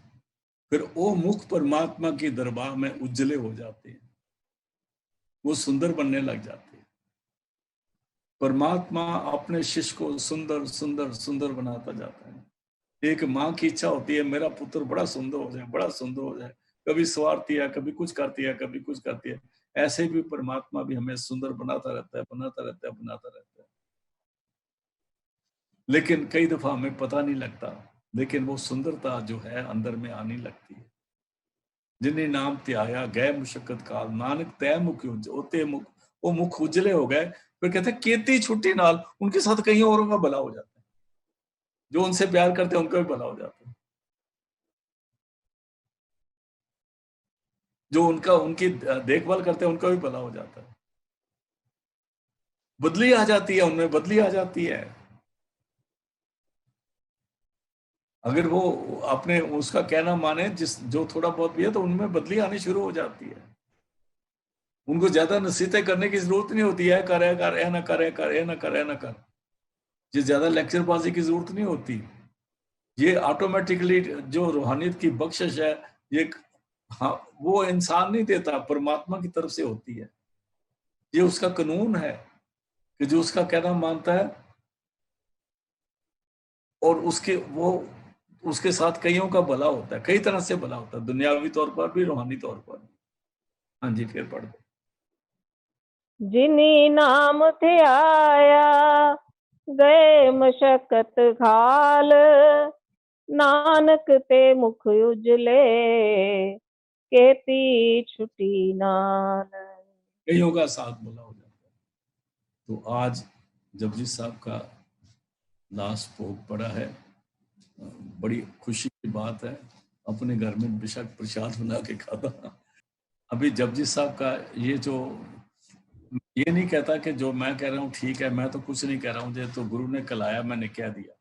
फिर वो मुख परमात्मा के दरबार में उज्जले हो जाते हैं, वो सुंदर बनने लग जाते हैं। परमात्मा अपने शिष्य को सुंदर सुंदर सुंदर बनाता जाता है। एक माँ की इच्छा होती है मेरा पुत्र बड़ा सुंदर हो जाए, बड़ा सुंदर हो जाए, कभी स्वार्थी है, कभी कुछ करती है, कभी कुछ करती है। ऐसे भी परमात्मा भी हमें सुंदर बनाता रहता है, बनाता रहता है, बनाता रहता है। लेकिन कई दफा हमें पता नहीं लगता, लेकिन वो सुंदरता जो है अंदर में आने लगती है। जिन्हें नाम त्याया गए मुशक्कत काल, नानक तय मुख होते मुख, वो मुख उजले हो गए। फिर कहते हैं केती छुट्टी नाल, उनके साथ कहीं औरों का भला हो जाता है, जो उनसे प्यार करते हैं उनका भी भला हो जाता है, जो उनकी देखभाल करते हैं उनका भी भला हो जाता है। बदली आ जाती है, उनमें बदली आ जाती है। अगर वो अपने उसका कहना माने, जिस जो थोड़ा बहुत भी है, तो उनमें बदली आनी शुरू हो जाती है। उनको ज्यादा नसीहतें करने की जरूरत नहीं होती है, कर ए ना कर, कर ए ना कर, ए ना कर, ये ज्यादा लेक्चरबाजी की जरूरत नहीं होती। ये ऑटोमेटिकली जो रूहानियत की बख्शिश है, ये हाँ, वो इंसान नहीं देता, परमात्मा की तरफ से होती है। ये उसका कानून है कि जो उसका कहना मानता है, और उसके साथ कईयों का भला होता है, कई तरह से भला होता है, दुनियावी तौर पर भी, रूहानी तौर पर भी। हाँ जी, फिर पढ़ दो। जिन्हीं नाम थे आया गए मशक्कत घाल, नानक ते मुख उजले केती छुटी नाल। कईयों का साथ भला हो जाता है। तो आज जपजी साहब का लास्ट भोग पड़ा है, बड़ी खुशी की बात है। अपने घर में बेशक प्रसाद बना के खाता। अभी जपजी साहब का ये जो, ये नहीं कहता कि जो मैं कह रहा हूँ ठीक है, मैं तो कुछ नहीं कह रहा हूँ, ये तो गुरु ने कलाया, मैंने कह दिया।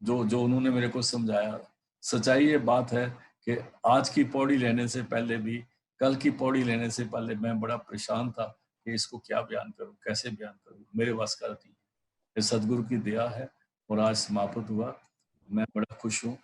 जो जो उन्होंने मेरे को समझाया, सच्चाई ये बात है कि आज की पौड़ी लेने से पहले भी, कल की पौड़ी लेने से पहले मैं बड़ा परेशान था कि इसको क्या बयान करूं, कैसे बयान करूं, मेरे बस का नहीं। ये सदगुरु की दया है और आज समाप्त हुआ। मैं बड़ा खुश हूँ।